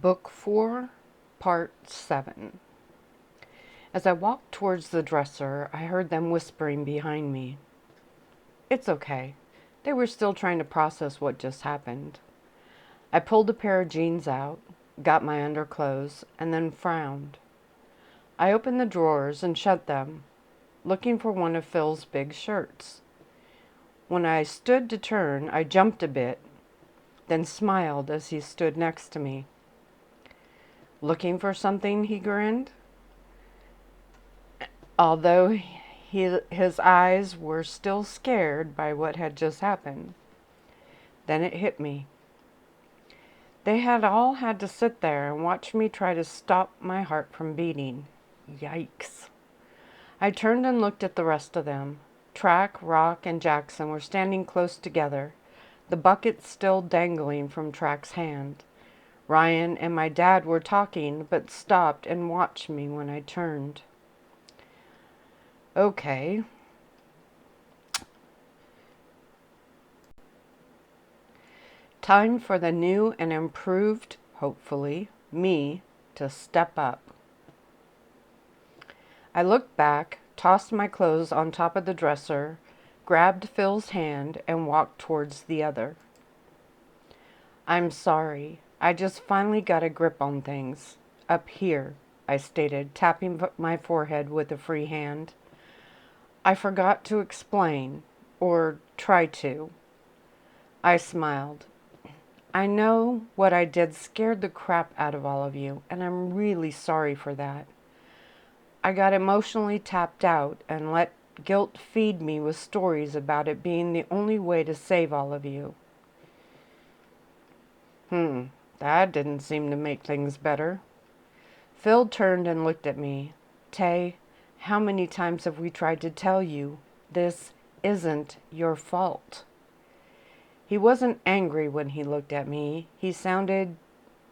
Book 4, Part 7. As I walked towards the dresser, I heard them whispering behind me. It's okay. They were still trying to process what just happened. I pulled a pair of jeans out, got my underclothes, and then frowned. I opened the drawers and shut them, looking for one of Phil's big shirts. When I stood to turn, I jumped a bit, then smiled as he stood next to me. Looking for something, he grinned. Although his eyes were still scared by what had just happened. Then it hit me. They had all had to sit there and watch me try to stop my heart from beating. Yikes. I turned and looked at the rest of them. Track, Rock, and Jackson were standing close together, the bucket still dangling from Track's hand. Ryan and my dad were talking, but stopped and watched me when I turned. Okay. Time for the new and improved, hopefully, me to step up. I looked back, tossed my clothes on top of the dresser, grabbed Phil's hand, and walked towards the other. I'm sorry. I just finally got a grip on things. Up here, I stated, tapping my forehead with a free hand. I forgot to explain, or try to. I smiled. I know what I did scared the crap out of all of you, and I'm really sorry for that. I got emotionally tapped out and let guilt feed me with stories about it being the only way to save all of you. That didn't seem to make things better. Phil turned and looked at me. Tay, how many times have we tried to tell you this isn't your fault? He wasn't angry when he looked at me. He sounded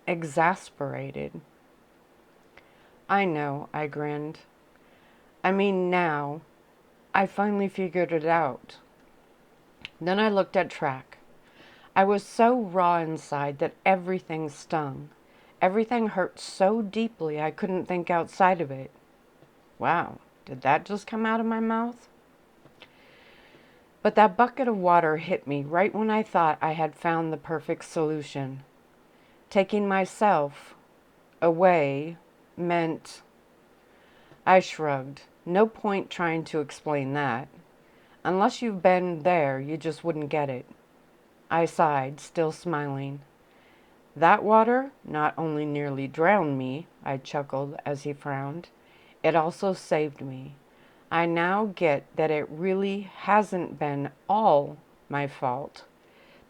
exasperated. I know, I grinned. I mean, now, I finally figured it out. Then I looked at Track. I was so raw inside that everything stung. Everything hurt so deeply I couldn't think outside of it. Wow, did that just come out of my mouth? But that bucket of water hit me right when I thought I had found the perfect solution. Taking myself away meant... I shrugged. No point trying to explain that. Unless you've been there, you just wouldn't get it. I sighed, still smiling. That water not only nearly drowned me, I chuckled as he frowned, it also saved me. I now get that it really hasn't been all my fault,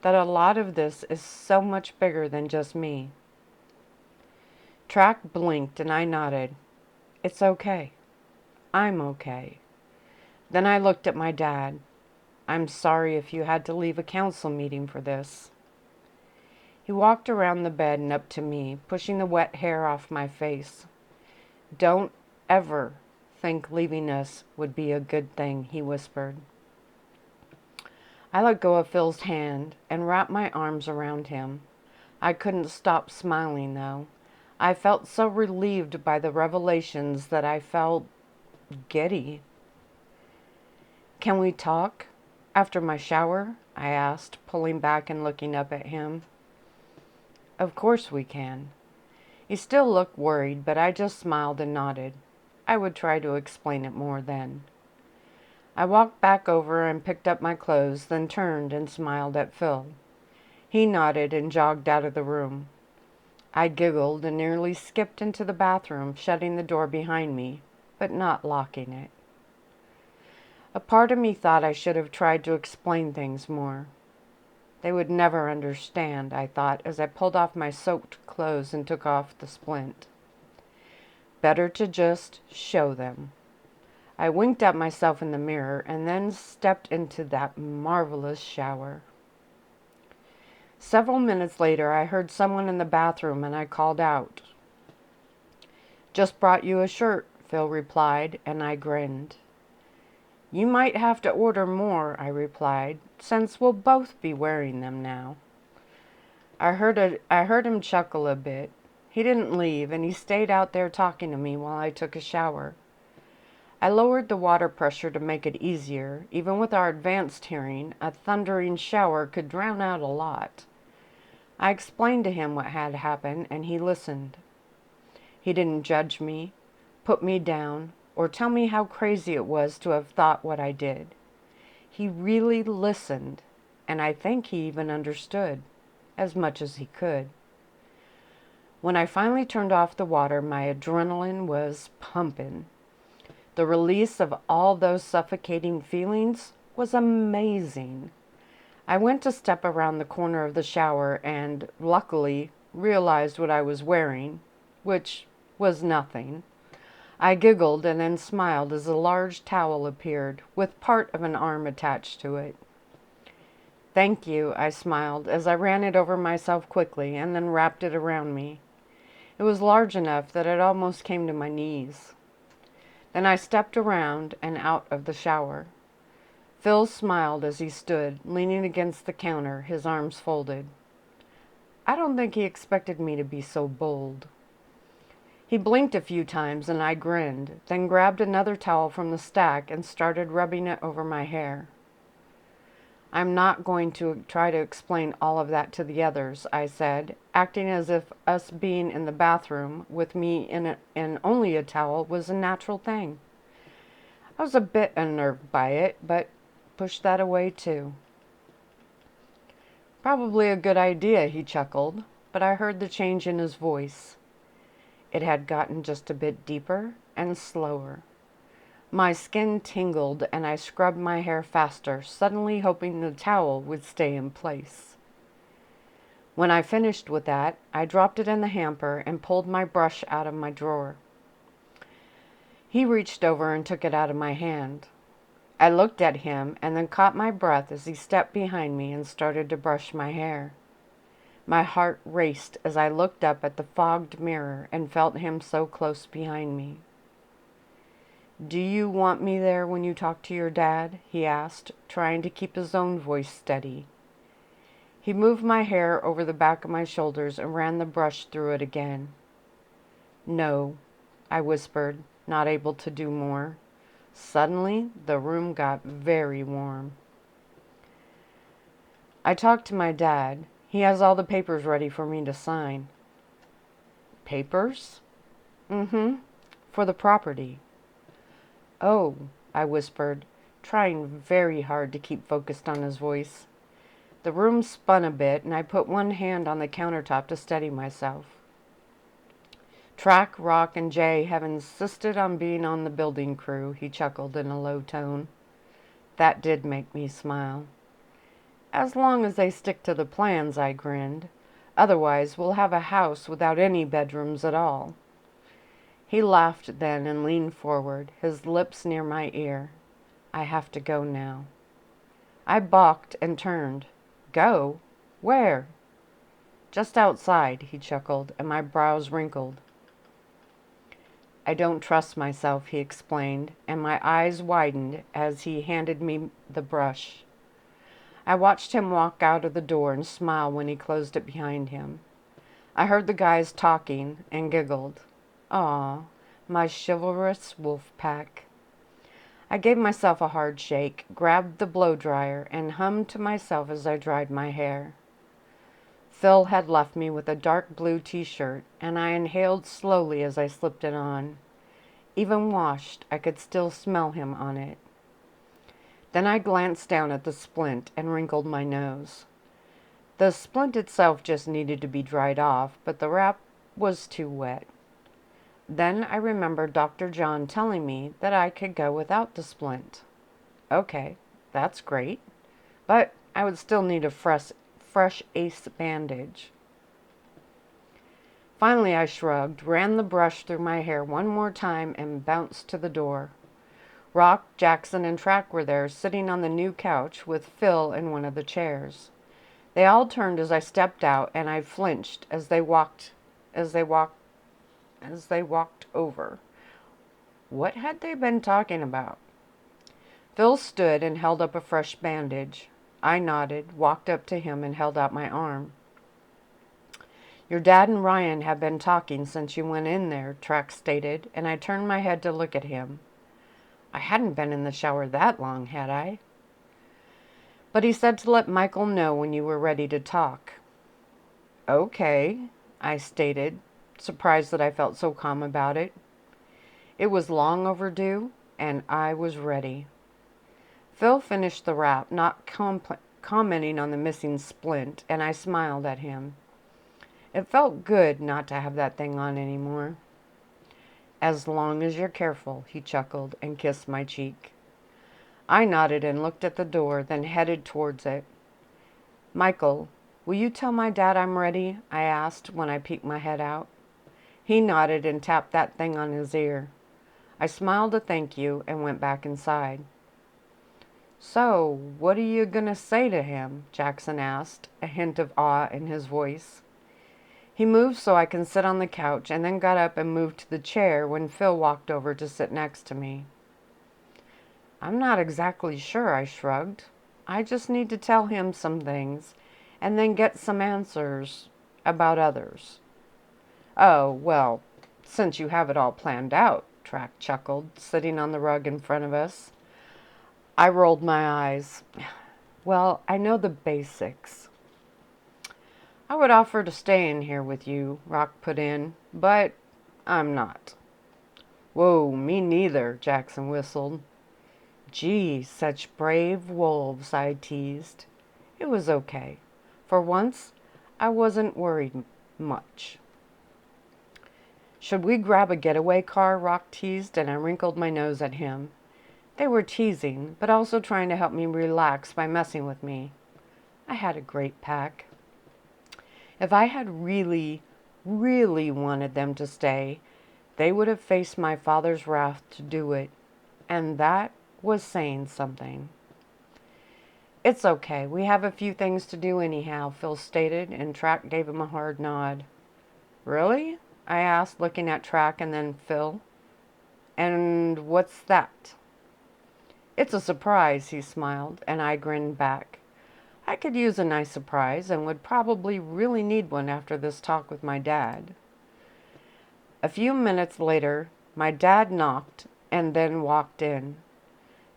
that a lot of this is so much bigger than just me. Track blinked and I nodded. It's okay. I'm okay. Then I looked at my dad. I'm sorry if you had to leave a council meeting for this. He walked around the bed and up to me, pushing the wet hair off my face. Don't ever think leaving us would be a good thing, he whispered. I let go of Phil's hand and wrapped my arms around him. I couldn't stop smiling, though. I felt so relieved by the revelations that I felt giddy. Can we talk? After my shower? I asked, pulling back and looking up at him. Of course we can. He still looked worried, but I just smiled and nodded. I would try to explain it more then. I walked back over and picked up my clothes, then turned and smiled at Phil. He nodded and jogged out of the room. I giggled and nearly skipped into the bathroom, shutting the door behind me, but not locking it. A part of me thought I should have tried to explain things more. They would never understand, I thought, as I pulled off my soaked clothes and took off the splint. Better to just show them. I winked at myself in the mirror and then stepped into that marvelous shower. Several minutes later, I heard someone in the bathroom and I called out. Just brought you a shirt, Phil replied, and I grinned. You might have to order more, I replied, since we'll both be wearing them now. I heard him chuckle a bit. He didn't leave, and he stayed out there talking to me while I took a shower. I lowered the water pressure to make it easier. Even with our advanced hearing, a thundering shower could drown out a lot. I explained to him what had happened, and he listened. He didn't judge me, put me down, or tell me how crazy it was to have thought what I did. He really listened, and I think he even understood, as much as he could. When I finally turned off the water, my adrenaline was pumping. The release of all those suffocating feelings was amazing. I went to step around the corner of the shower and, luckily, realized what I was wearing, which was nothing. I giggled and then smiled as a large towel appeared, with part of an arm attached to it. "Thank you," I smiled as I ran it over myself quickly and then wrapped it around me. It was large enough that it almost came to my knees. Then I stepped around and out of the shower. Phil smiled as he stood, leaning against the counter, his arms folded. I don't think he expected me to be so bold. He blinked a few times and I grinned, then grabbed another towel from the stack and started rubbing it over my hair. "I'm not going to try to explain all of that to the others," I said, acting as if us being in the bathroom with me in only a towel was a natural thing. I was a bit unnerved by it, but pushed that away too. "Probably a good idea," he chuckled, but I heard the change in his voice. It had gotten just a bit deeper and slower. My skin tingled and I scrubbed my hair faster, suddenly hoping the towel would stay in place. When I finished with that, I dropped it in the hamper and pulled my brush out of my drawer. He reached over and took it out of my hand. I looked at him and then caught my breath as he stepped behind me and started to brush my hair. My heart raced as I looked up at the fogged mirror and felt him so close behind me. "Do you want me there when you talk to your dad?" he asked, trying to keep his own voice steady. He moved my hair over the back of my shoulders and ran the brush through it again. "No," I whispered, not able to do more. Suddenly, the room got very warm. I talked to my dad. He has all the papers ready for me to sign. "Papers?" "Mm-hmm. For the property." "Oh," I whispered, trying very hard to keep focused on his voice. The room spun a bit, and I put one hand on the countertop to steady myself. "Track, Rock, and Jay have insisted on being on the building crew," he chuckled in a low tone. That did make me smile. "As long as they stick to the plans," I grinned. "Otherwise, we'll have a house without any bedrooms at all." He laughed then and leaned forward, his lips near my ear. "I have to go now." I balked and turned. "Go? Where?" "Just outside," he chuckled, and my brows wrinkled. "I don't trust myself," he explained, and my eyes widened as he handed me the brush. I watched him walk out of the door and smile when he closed it behind him. I heard the guys talking and giggled. "Aw, my chivalrous wolf pack." I gave myself a hard shake, grabbed the blow dryer, and hummed to myself as I dried my hair. Phil had left me with a dark blue t-shirt, and I inhaled slowly as I slipped it on. Even washed, I could still smell him on it. Then I glanced down at the splint and wrinkled my nose. The splint itself just needed to be dried off, but the wrap was too wet. Then I remembered Dr. John telling me that I could go without the splint. Okay, that's great, but I would still need a fresh ace bandage. Finally I shrugged, ran the brush through my hair one more time, and bounced to the door. Rock, Jackson, and Track were there, sitting on the new couch with Phil in one of the chairs. They all turned as I stepped out, and I flinched as they walked over. What had they been talking about? Phil stood and held up a fresh bandage. I nodded, walked up to him, and held out my arm. Your dad and Ryan have been talking since you went in there, Track stated, and I turned my head to look at him. I hadn't been in the shower that long, had I? But he said to let Michael know when you were ready to talk. Okay, I stated, surprised that I felt so calm about it. It was long overdue, and I was ready. Phil finished the wrap, not commenting on the missing splint, and I smiled at him. It felt good not to have that thing on anymore. As long as you're careful, he chuckled and kissed my cheek. I nodded and looked at the door, then headed towards it. Michael, will you tell my dad I'm ready? I asked when I peeked my head out. He nodded and tapped that thing on his ear. I smiled a thank you and went back inside. So, what are you gonna say to him? Jackson asked, a hint of awe in his voice. He moved so I can sit on the couch and then got up and moved to the chair when Phil walked over to sit next to me. I'm not exactly sure, I shrugged. I just need to tell him some things and then get some answers about others. Oh, well, since you have it all planned out, Track chuckled, sitting on the rug in front of us. I rolled my eyes. Well, I know the basics. I would offer to stay in here with you, Rock put in, but I'm not. Whoa, me neither, Jackson whistled. Gee, such brave wolves, I teased. It was okay. For once, I wasn't worried much. Should we grab a getaway car? Rock teased, and I wrinkled my nose at him. They were teasing, but also trying to help me relax by messing with me. I had a great pack. If I had really, really wanted them to stay, they would have faced my father's wrath to do it, and that was saying something. It's okay. We have a few things to do anyhow, Phil stated, and Track gave him a hard nod. Really? I asked, looking at Track and then Phil. And what's that? It's a surprise, he smiled, and I grinned back. I could use a nice surprise and would probably really need one after this talk with my dad. A few minutes later, my dad knocked and then walked in.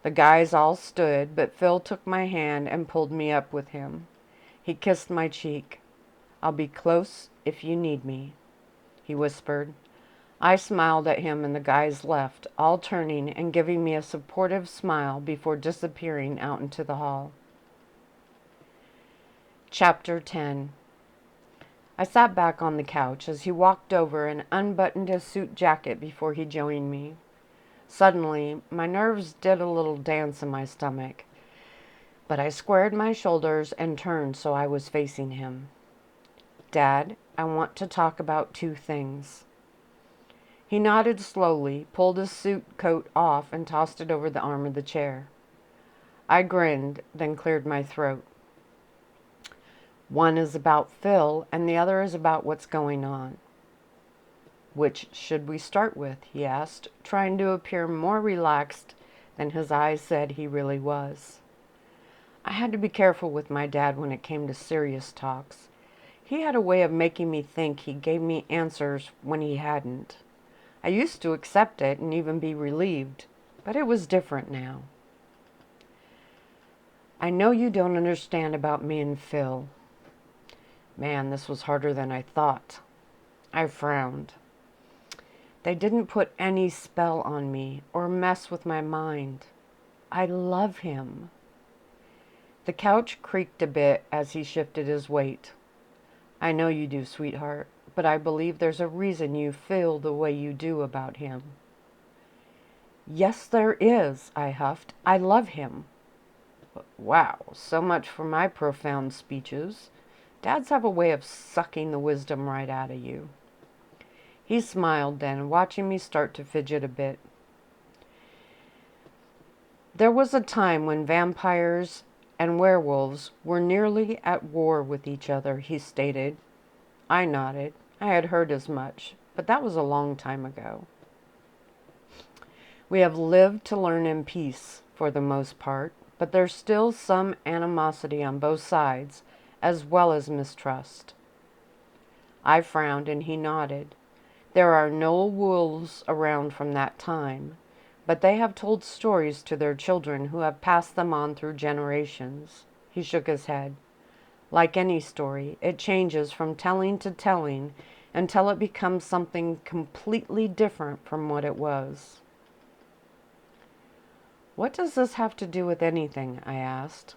The guys all stood, but Phil took my hand and pulled me up with him. He kissed my cheek. I'll be close if you need me, he whispered. I smiled at him and the guys left, all turning and giving me a supportive smile before disappearing out into the hall. Chapter 10. I sat back on the couch as he walked over and unbuttoned his suit jacket before he joined me. Suddenly, my nerves did a little dance in my stomach, but I squared my shoulders and turned so I was facing him. Dad, I want to talk about two things. He nodded slowly, pulled his suit coat off, and tossed it over the arm of the chair. I grinned, then cleared my throat. One is about Phil, and the other is about what's going on. Which should we start with? He asked, trying to appear more relaxed than his eyes said he really was. I had to be careful with my dad when it came to serious talks. He had a way of making me think he gave me answers when he hadn't. I used to accept it and even be relieved, but it was different now. I know you don't understand about me and Phil. Man, this was harder than I thought. I frowned. They didn't put any spell on me or mess with my mind. I love him. The couch creaked a bit as he shifted his weight. I know you do, sweetheart, but I believe there's a reason you feel the way you do about him. Yes, there is, I huffed. I love him. Wow, so much for my profound speeches. Dads have a way of sucking the wisdom right out of you. He smiled then, watching me start to fidget a bit. There was a time when vampires and werewolves were nearly at war with each other, he stated. I nodded. I had heard as much, but that was a long time ago. We have lived to learn in peace, for the most part, but there's still some animosity on both sides, as well as mistrust. I frowned and he nodded. There are no wolves around from that time, but they have told stories to their children who have passed them on through generations. He shook his head. Like any story, it changes from telling to telling until it becomes something completely different from what it was. What does this have to do with anything? I asked.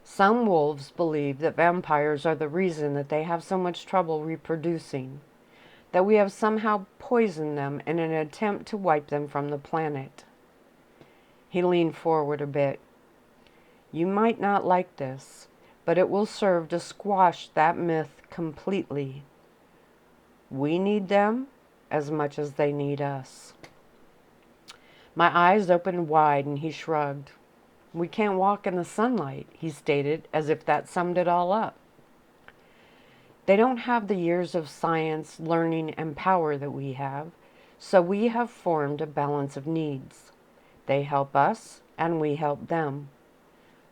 Some wolves believe that vampires are the reason that they have so much trouble reproducing, that we have somehow poisoned them in an attempt to wipe them from the planet. He leaned forward a bit. You might not like this, but it will serve to squash that myth completely. We need them as much as they need us. My eyes opened wide and he shrugged. We can't walk in the sunlight, he stated, as if that summed it all up. They don't have the years of science, learning, and power that we have, so we have formed a balance of needs. They help us, and we help them.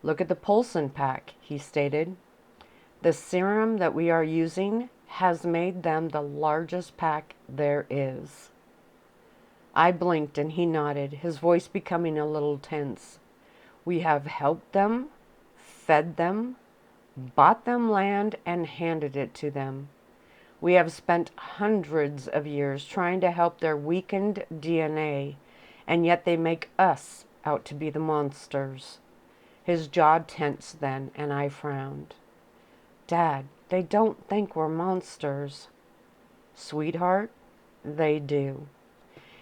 Look at the Poulsen pack, he stated. The serum that we are using has made them the largest pack there is. I blinked and he nodded, his voice becoming a little tense. We have helped them, fed them, bought them land, and handed it to them. We have spent hundreds of years trying to help their weakened DNA, and yet they make us out to be the monsters. His jaw tensed then, and I frowned. Dad, they don't think we're monsters. Sweetheart, they do.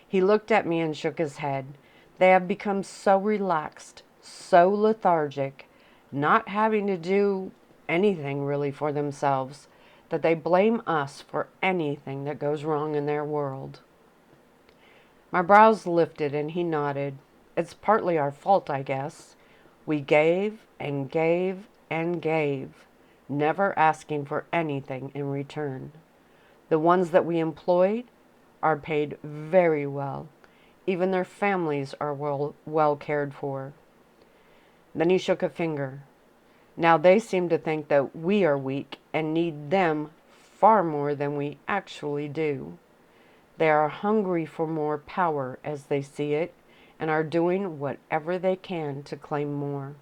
He looked at me and shook his head. They have become so relaxed, so lethargic, not having to do anything really for themselves, that they blame us for anything that goes wrong in their world. My brows lifted and he nodded. It's partly our fault, I guess. We gave and gave and gave, never asking for anything in return. The ones that we employed are paid very well. Even their families are well cared for. Then he shook a finger. Now they seem to think that we are weak and need them far more than we actually do. They are hungry for more power as they see it and are doing whatever they can to claim more.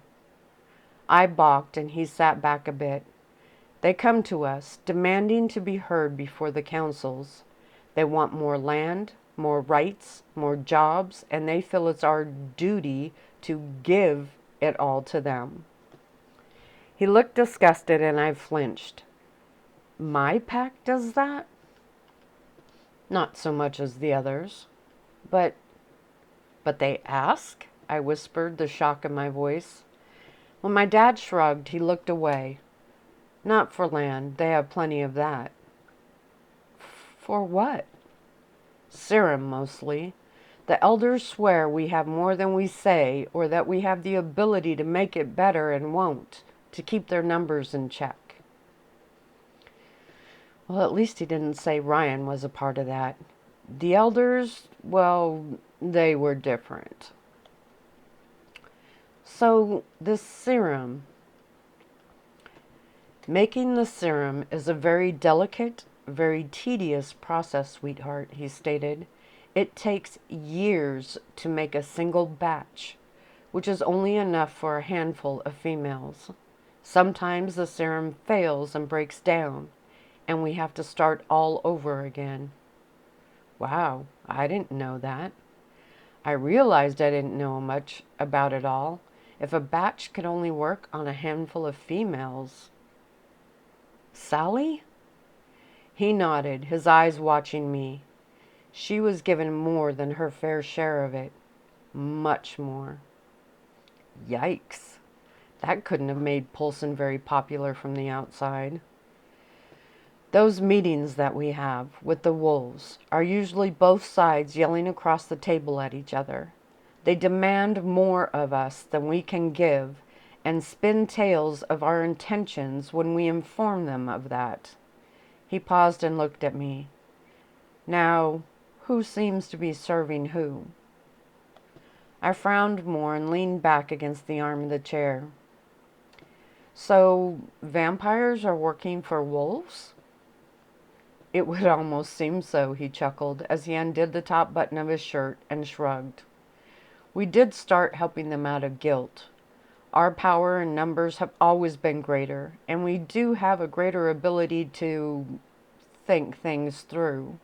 I balked and he sat back a bit. They come to us, demanding to be heard before the councils. They want more land, more rights, more jobs, and they feel it's our duty to give it all to them. He looked disgusted and I flinched. My pack does that? Not so much as the others. But they ask? I whispered, the shock in my voice. When my dad shrugged, he looked away. Not for land, they have plenty of that. For what? Serum, mostly. The elders swear we have more than we say, or that we have the ability to make it better and won't, to keep their numbers in check. Well, at least he didn't say Ryan was a part of that. The elders, well, they were different. So, this serum. Making the serum is a very delicate, very tedious process, sweetheart, he stated. It takes years to make a single batch, which is only enough for a handful of females. Sometimes the serum fails and breaks down, and we have to start all over again. Wow, I didn't know that. I realized I didn't know much about it all. If a batch could only work on a handful of females. Sally? He nodded, his eyes watching me. She was given more than her fair share of it. Much more. Yikes. That couldn't have made Poulsen very popular from the outside. Those meetings that we have with the wolves are usually both sides yelling across the table at each other. They demand more of us than we can give and spin tales of our intentions when we inform them of that. He paused and looked at me. Now, who seems to be serving who? I frowned more and leaned back against the arm of the chair. So, vampires are working for wolves? It would almost seem so, he chuckled as he undid the top button of his shirt and shrugged. We did start helping them out of guilt. Our power and numbers have always been greater, and we do have a greater ability to think things through.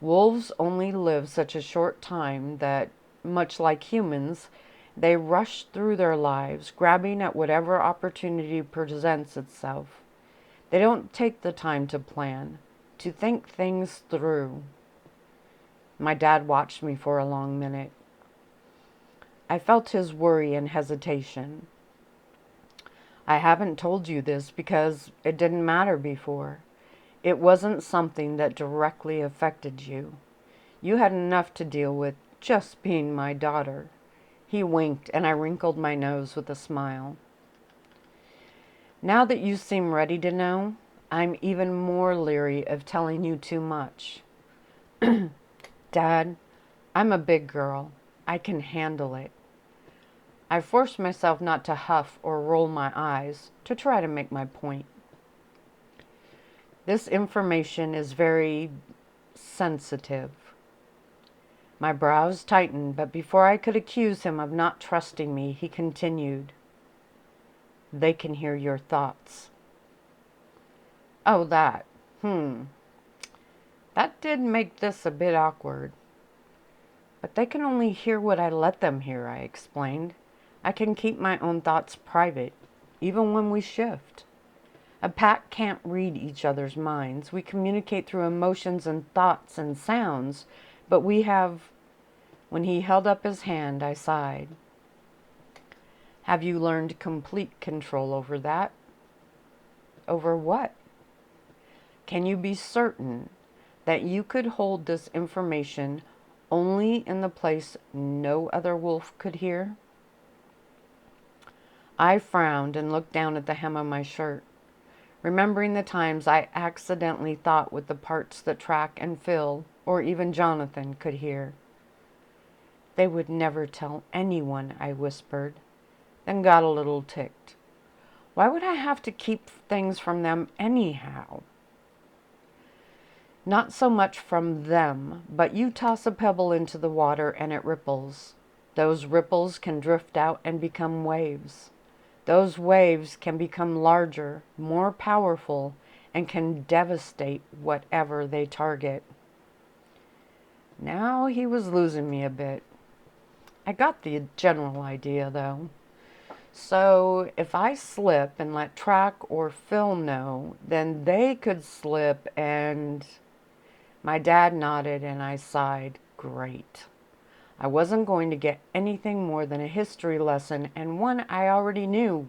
Wolves only live such a short time that, much like humans, they rush through their lives, grabbing at whatever opportunity presents itself. They don't take the time to plan, to think things through. My dad watched me for a long minute. I felt his worry and hesitation. I haven't told you this because it didn't matter before. It wasn't something that directly affected you. You had enough to deal with just being my daughter. He winked, and I wrinkled my nose with a smile. Now that you seem ready to know, I'm even more leery of telling you too much. Dad, I'm a big girl. I can handle it. I forced myself not to huff or roll my eyes to try to make my point. This information is very sensitive. My brows tightened, but before I could accuse him of not trusting me, he continued. They can hear your thoughts. Oh, that. That did make this a bit awkward. But they can only hear what I let them hear, I explained. I can keep my own thoughts private, even when we shift. A pack can't read each other's minds. We communicate through emotions and thoughts and sounds, but we have... When he held up his hand, I sighed. Have you learned complete control over that? Over what? Can you be certain that you could hold this information only in the place no other wolf could hear? I frowned and looked down at the hem of my shirt, remembering the times I accidentally thought with the parts that Track and Phil, or even Jonathan, could hear. They would never tell anyone, I whispered, then got a little ticked. Why would I have to keep things from them anyhow? Not so much from them, but you toss a pebble into the water and it ripples. Those ripples can drift out and become waves. Those waves can become larger, more powerful, and can devastate whatever they target. Now he was losing me a bit. I got the general idea, though. So if I slip and let Track or Phil know, then they could slip and... My dad nodded and I sighed. Great. I wasn't going to get anything more than a history lesson, and one I already knew,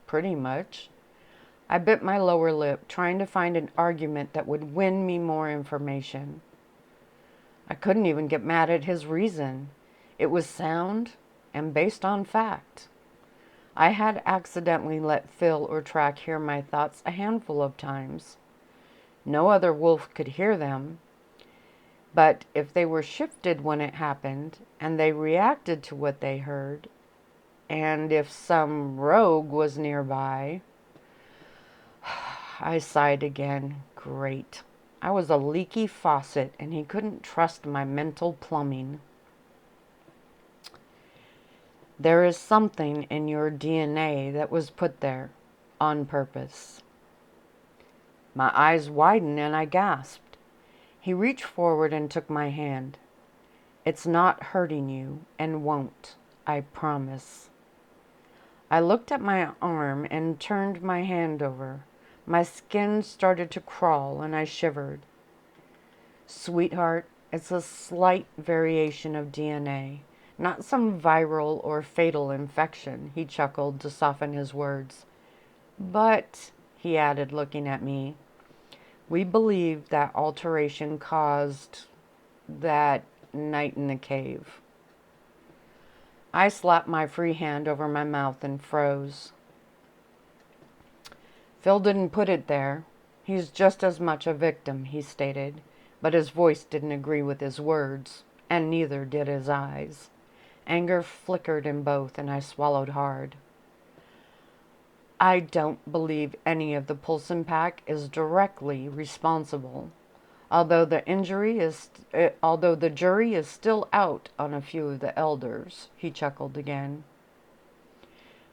pretty much. I bit my lower lip, trying to find an argument that would win me more information. I couldn't even get mad at his reason. It was sound and based on fact. I had accidentally let Phil or Track hear my thoughts a handful of times. No other wolf could hear them. But if they were shifted when it happened, and they reacted to what they heard, and if some rogue was nearby... I sighed again. Great. I was a leaky faucet, and he couldn't trust my mental plumbing. There is something in your DNA that was put there, on purpose. My eyes widened and I gasped. He reached forward and took my hand. It's not hurting you, and won't, I promise. I looked at my arm and turned my hand over. My skin started to crawl and I shivered. Sweetheart, it's a slight variation of DNA, not some viral or fatal infection, he chuckled to soften his words. But, he added, looking at me, we believe that alteration caused that night in the cave. I slapped my free hand over my mouth and froze. Phil didn't put it there. He's just as much a victim, he stated, but his voice didn't agree with his words, and neither did his eyes. Anger flickered in both, and I swallowed hard. I don't believe any of the Poulsen pack is directly responsible. Although the jury is still out on a few of the elders, he chuckled again.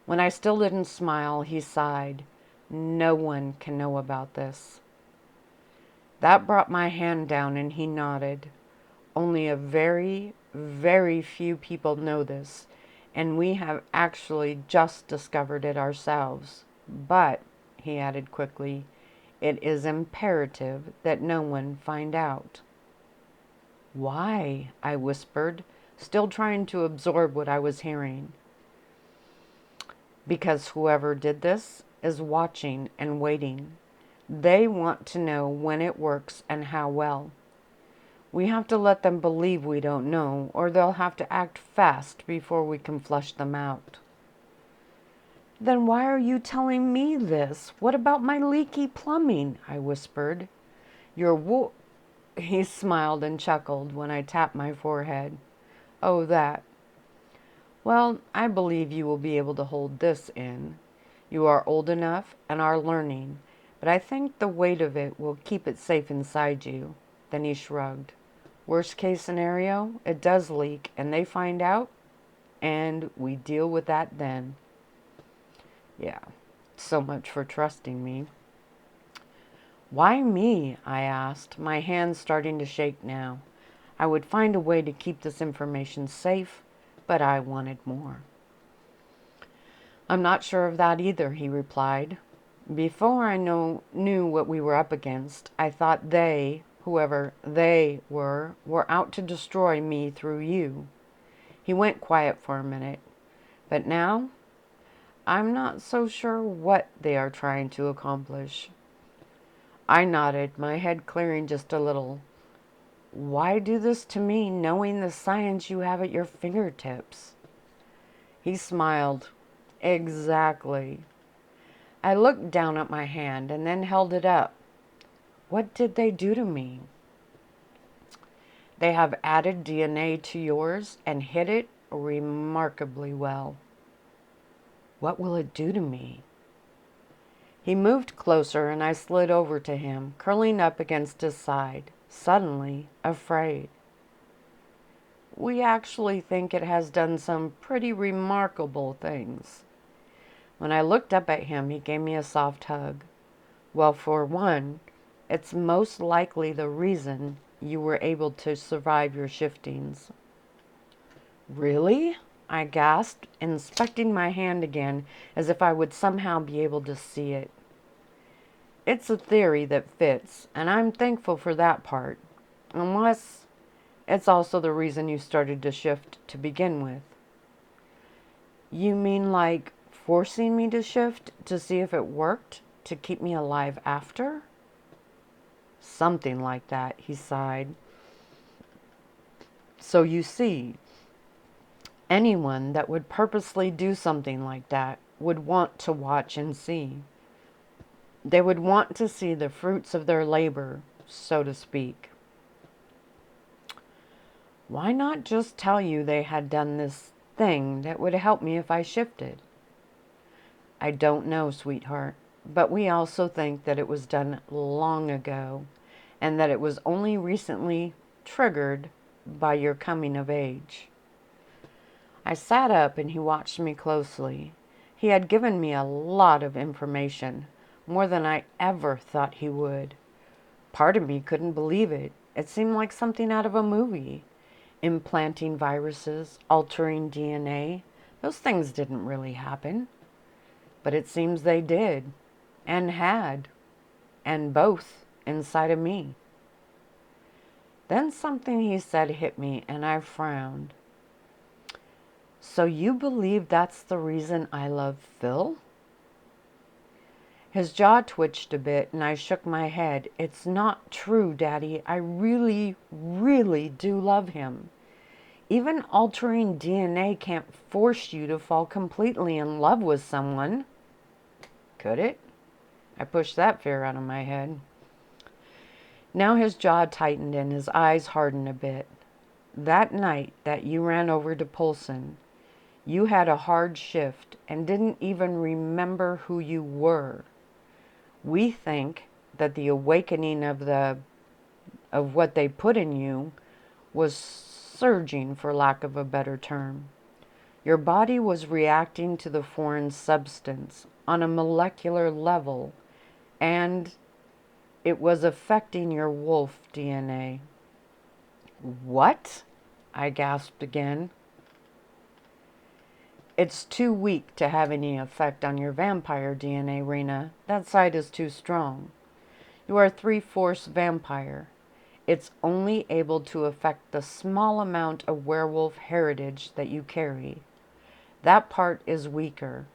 When I still didn't smile, he sighed. No one can know about this. That brought my hand down and he nodded. Only a very, very few people know this, and we have actually just discovered it ourselves. But, he added quickly, it is imperative that no one find out. Why? I whispered, still trying to absorb what I was hearing. Because whoever did this is watching and waiting. They want to know when it works and how well. We have to let them believe we don't know, or they'll have to act fast before we can flush them out. Then why are you telling me this? What about my leaky plumbing? I whispered. He smiled and chuckled when I tapped my forehead. Oh, that. Well, I believe you will be able to hold this in. You are old enough and are learning, but I think the weight of it will keep it safe inside you. Then he shrugged. Worst case scenario, it does leak and they find out, and we deal with that then. Yeah, so much for trusting me. Why me? I asked, my hands starting to shake now. I would find a way to keep this information safe, but I wanted more. I'm not sure of that either, he replied. Before I knew what we were up against, I thought they, whoever they were out to destroy me through you. He went quiet for a minute. But now, I'm not so sure what they are trying to accomplish. I nodded, my head clearing just a little. Why do this to me, knowing the science you have at your fingertips? He smiled. Exactly. I looked down at my hand and then held it up. What did they do to me? They have added DNA to yours and hid it remarkably well. What will it do to me? He moved closer and I slid over to him, curling up against his side, suddenly afraid. We actually think it has done some pretty remarkable things. When I looked up at him, he gave me a soft hug. Well, for one, it's most likely the reason you were able to survive your shiftings. Really? I gasped, inspecting my hand again as if I would somehow be able to see it. It's a theory that fits, and I'm thankful for that part. Unless it's also the reason you started to shift to begin with. You mean like forcing me to shift to see if it worked, to keep me alive after? Something like that, he sighed. So you see, anyone that would purposely do something like that would want to watch and see. They would want to see the fruits of their labor, so to speak. Why not just tell you they had done this thing that would help me if I shifted? I don't know, sweetheart, but we also think that it was done long ago and that it was only recently triggered by your coming of age. I sat up and he watched me closely. He had given me a lot of information, more than I ever thought he would. Part of me couldn't believe it. It seemed like something out of a movie. Implanting viruses, altering DNA, those things didn't really happen. But it seems they did, and had, and both inside of me. Then something he said hit me, and I frowned. So you believe that's the reason I love Phil? His jaw twitched a bit, and I shook my head. It's not true, Daddy. I really, really do love him. Even altering DNA can't force you to fall completely in love with someone. Could it? I pushed that fear out of my head. Now his jaw tightened and his eyes hardened a bit. That night that you ran over to Polson, you had a hard shift and didn't even remember who you were. We think that the awakening of the of what they put in you was surging, for lack of a better term. Your body was reacting to the foreign substance on a molecular level, and it was affecting your wolf DNA. What? I gasped again. It's too weak to have any effect on your vampire DNA, Rena. That side is too strong. You are 3/4 vampire. It's only able to affect the small amount of werewolf heritage that you carry. That part is weaker,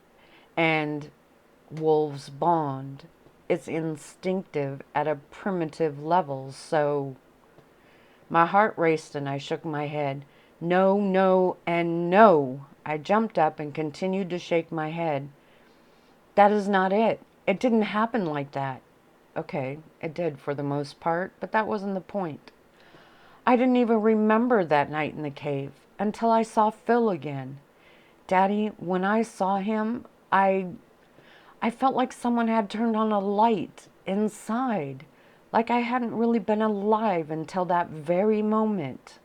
and wolves bond. It's instinctive at a primitive level, so... My heart raced and I shook my head. No, no, and no. I jumped up and continued to shake my head. That is not it. It didn't happen like that. Okay, it did for the most part, but that wasn't the point. I didn't even remember that night in the cave until I saw Phil again. Daddy, when I saw him, I felt like someone had turned on a light inside, like I hadn't really been alive until that very moment.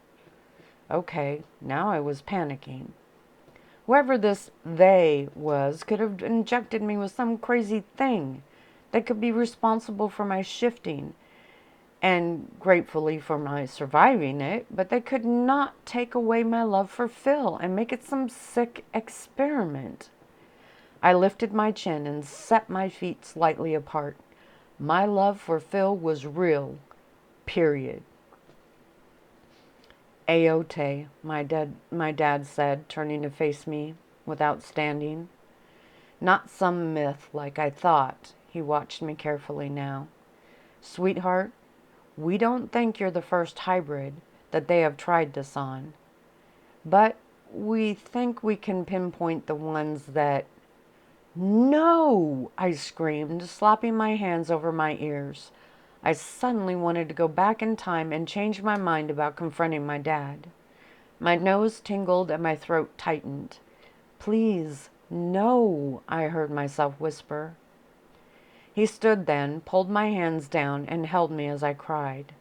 Okay, now I was panicking. Whoever this they was could have injected me with some crazy thing that could be responsible for my shifting, and gratefully for my surviving it, but they could not take away my love for Phil and make it some sick experiment. I lifted my chin and set my feet slightly apart. My love for Phil was real, period. Aote, my dad said, turning to face me without standing. Not some myth like I thought. He watched me carefully now. Sweetheart, we don't think you're the first hybrid that they have tried this on, but we think we can pinpoint the ones that... No! I screamed, slapping my hands over my ears. I suddenly wanted to go back in time and change my mind about confronting my dad. My nose tingled and my throat tightened. Please, no, I heard myself whisper. He stood then, pulled my hands down, and held me as I cried.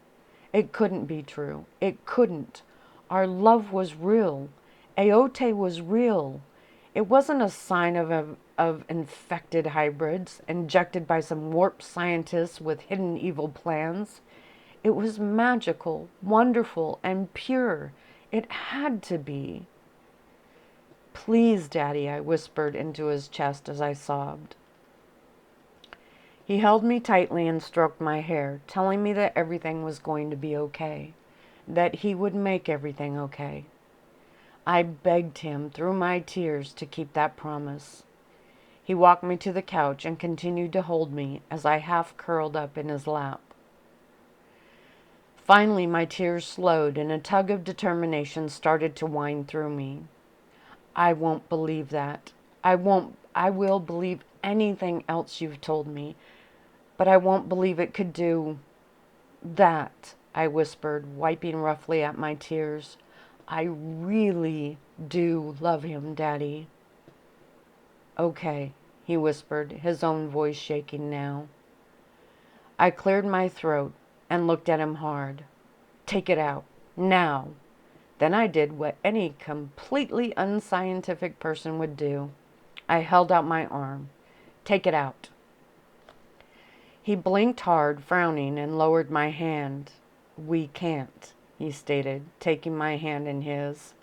It couldn't be true. It couldn't. Our love was real. Aote was real. It wasn't a sign of infected hybrids injected by some warped scientists with hidden evil plans. It was magical, wonderful, and pure. It had to be. Please, Daddy, I whispered into his chest as I sobbed. He held me tightly and stroked my hair, telling me that everything was going to be okay, that he would make everything okay. I begged him through my tears to keep that promise. He walked me to the couch and continued to hold me as I half curled up in his lap. Finally, my tears slowed and a tug of determination started to wind through me. I won't believe that. I will believe anything else you've told me, but I won't believe it could do that, I whispered, wiping roughly at my tears. I really do love him, Daddy. Okay, he whispered, his own voice shaking now. I cleared my throat and looked at him hard. Take it out, now. Then I did what any completely unscientific person would do. I held out my arm. Take it out. He blinked hard, frowning, and lowered my hand. We can't, he stated, taking my hand in his.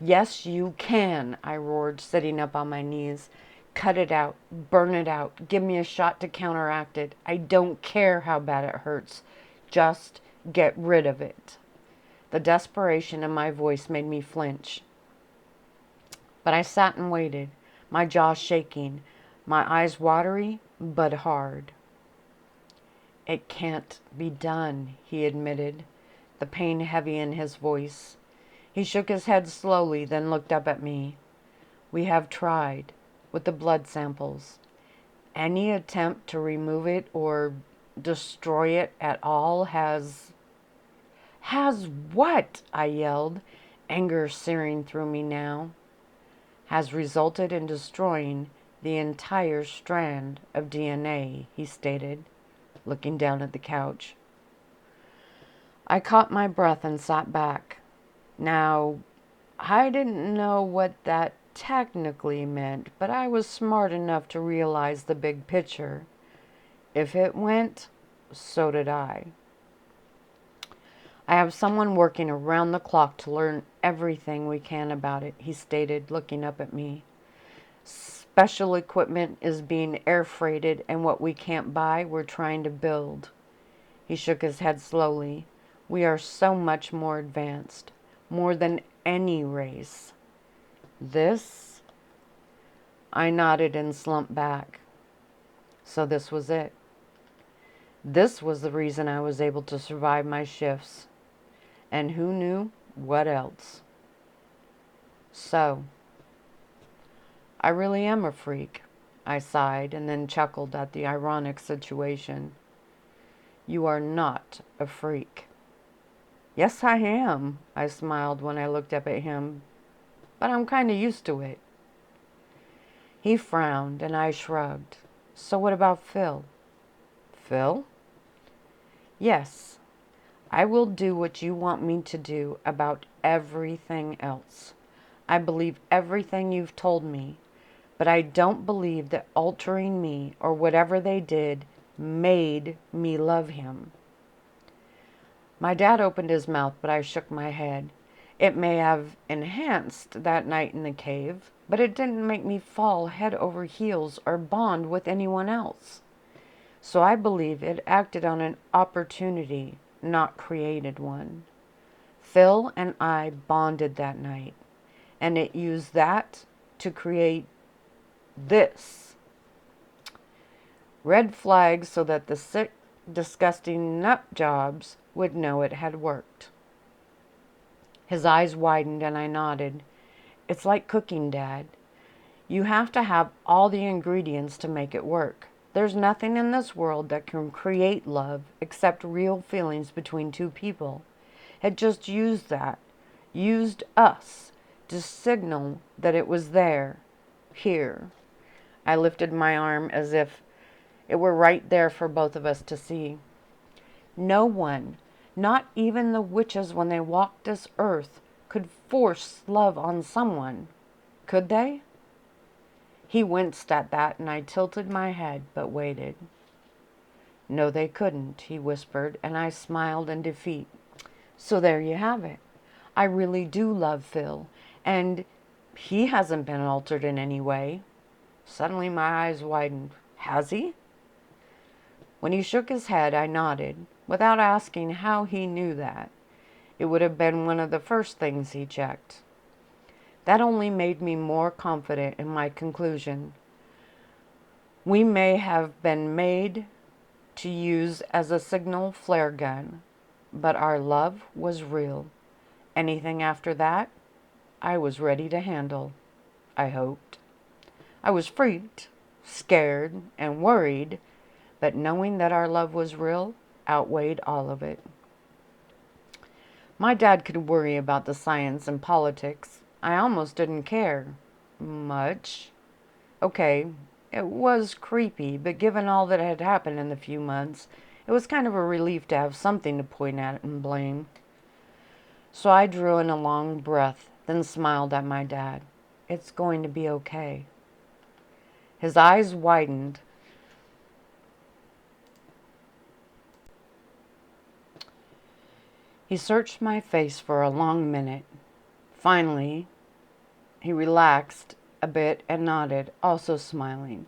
Yes, you can, I roared, sitting up on my knees. Cut it out. Burn it out. Give me a shot to counteract it. I don't care how bad it hurts. Just get rid of it. The desperation in my voice made me flinch. But I sat and waited, my jaw shaking, my eyes watery but hard. It can't be done, he admitted, the pain heavy in his voice. He shook his head slowly, then looked up at me. We have tried, with the blood samples. Any attempt to remove it or destroy it at all has... Has what? I yelled, anger searing through me now. Has resulted in destroying the entire strand of DNA, he stated, looking down at the couch. I caught my breath and sat back. Now, I didn't know what that technically meant, but I was smart enough to realize the big picture. If it went, so did I. I have someone working around the clock to learn everything we can about it, he stated, looking up at me. Special equipment is being air freighted, and what we can't buy, we're trying to build. He shook his head slowly. We are so much more advanced, more than any race. This? I nodded and slumped back. So this was it. This was the reason I was able to survive my shifts. And who knew what else? So, I really am a freak, I sighed and then chuckled at the ironic situation. You are not a freak. Yes, I am, I smiled when I looked up at him, but I'm kind of used to it. He frowned and I shrugged. So what about Phil? Phil? Yes, I will do what you want me to do about everything else. I believe everything you've told me, but I don't believe that altering me or whatever they did made me love him. My dad opened his mouth, but I shook my head. It may have enhanced that night in the cave, but it didn't make me fall head over heels or bond with anyone else. So I believe it acted on an opportunity, not created one. Phil and I bonded that night, and it used that to create this. Red flags so that the sick, disgusting nut jobs would know it had worked. His eyes widened and I nodded. It's like cooking, Dad. You have to have all the ingredients to make it work. There's nothing in this world that can create love except real feelings between two people. It just used that, used us, to signal that it was there, here. I lifted my arm as if it were right there for both of us to see. No one, not even the witches when they walked this earth, could force love on someone. Could they? He winced at that, and I tilted my head, but waited. No, they couldn't, he whispered, and I smiled in defeat. So there you have it. I really do love Phil, and he hasn't been altered in any way. Suddenly my eyes widened. Has he? When he shook his head, I nodded, without asking how he knew that. It would have been one of the first things he checked. That only made me more confident in my conclusion. We may have been made to use as a signal flare gun, but our love was real. Anything after that, I was ready to handle, I hoped. I was freaked, scared, and worried, but knowing that our love was real outweighed all of it. My dad could worry about the science and politics. I almost didn't care much. Okay, it was creepy, but given all that had happened in the few months, it was kind of a relief to have something to point at and blame. So I drew in a long breath, then smiled at my dad. It's going to be okay. His eyes widened. He searched my face for a long minute. Finally, he relaxed a bit and nodded, also smiling.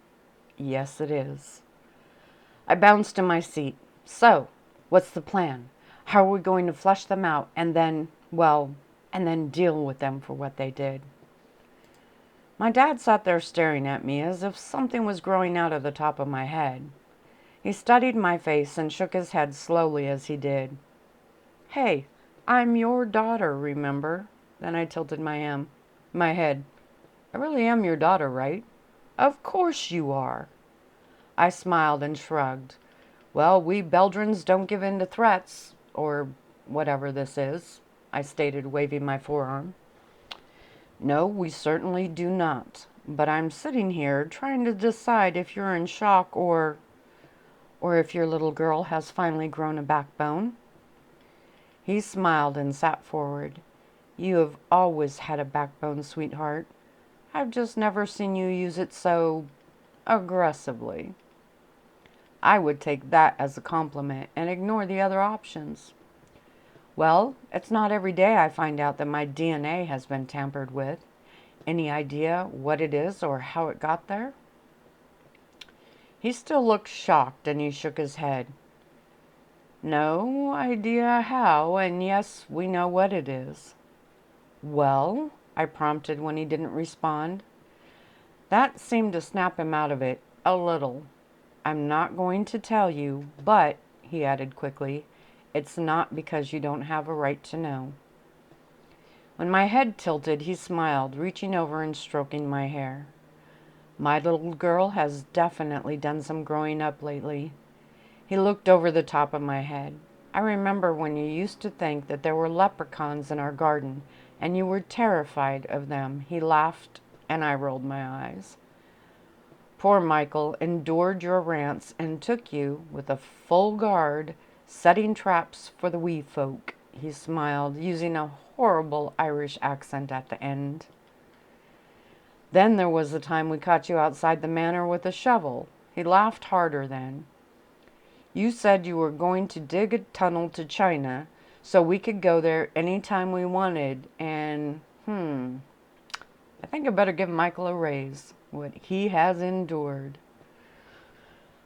Yes, it is. I bounced in my seat. So, what's the plan? How are we going to flush them out and then deal with them for what they did? My dad sat there staring at me as if something was growing out of the top of my head. He studied my face and shook his head slowly as he did. Hey, I'm your daughter, remember? Then I tilted my head. I really am your daughter, right? Of course you are. I smiled and shrugged. Well, we Beldrins don't give in to threats, or whatever this is, I stated, waving my forearm. No, we certainly do not. But I'm sitting here trying to decide if you're in shock or if your little girl has finally grown a backbone. He smiled and sat forward. You have always had a backbone, sweetheart. I've just never seen you use it so aggressively. I would take that as a compliment and ignore the other options. Well, it's not every day I find out that my DNA has been tampered with. Any idea what it is or how it got there? He still looked shocked and he shook his head. No idea how, and yes, we know what it is. Well, I prompted when he didn't respond. That seemed to snap him out of it a little. I'm not going to tell you, but, he added quickly, it's not because you don't have a right to know. When my head tilted, he smiled, reaching over and stroking my hair. My little girl has definitely done some growing up lately. He looked over the top of my head. I remember when you used to think that there were leprechauns in our garden, and you were terrified of them. He laughed, and I rolled my eyes. Poor Michael endured your rants and took you, with a full guard, setting traps for the wee folk. He smiled, using a horrible Irish accent at the end. Then there was the time we caught you outside the manor with a shovel. He laughed harder then. You said you were going to dig a tunnel to China so we could go there any time we wanted, and, I think I better give Michael a raise. What he has endured.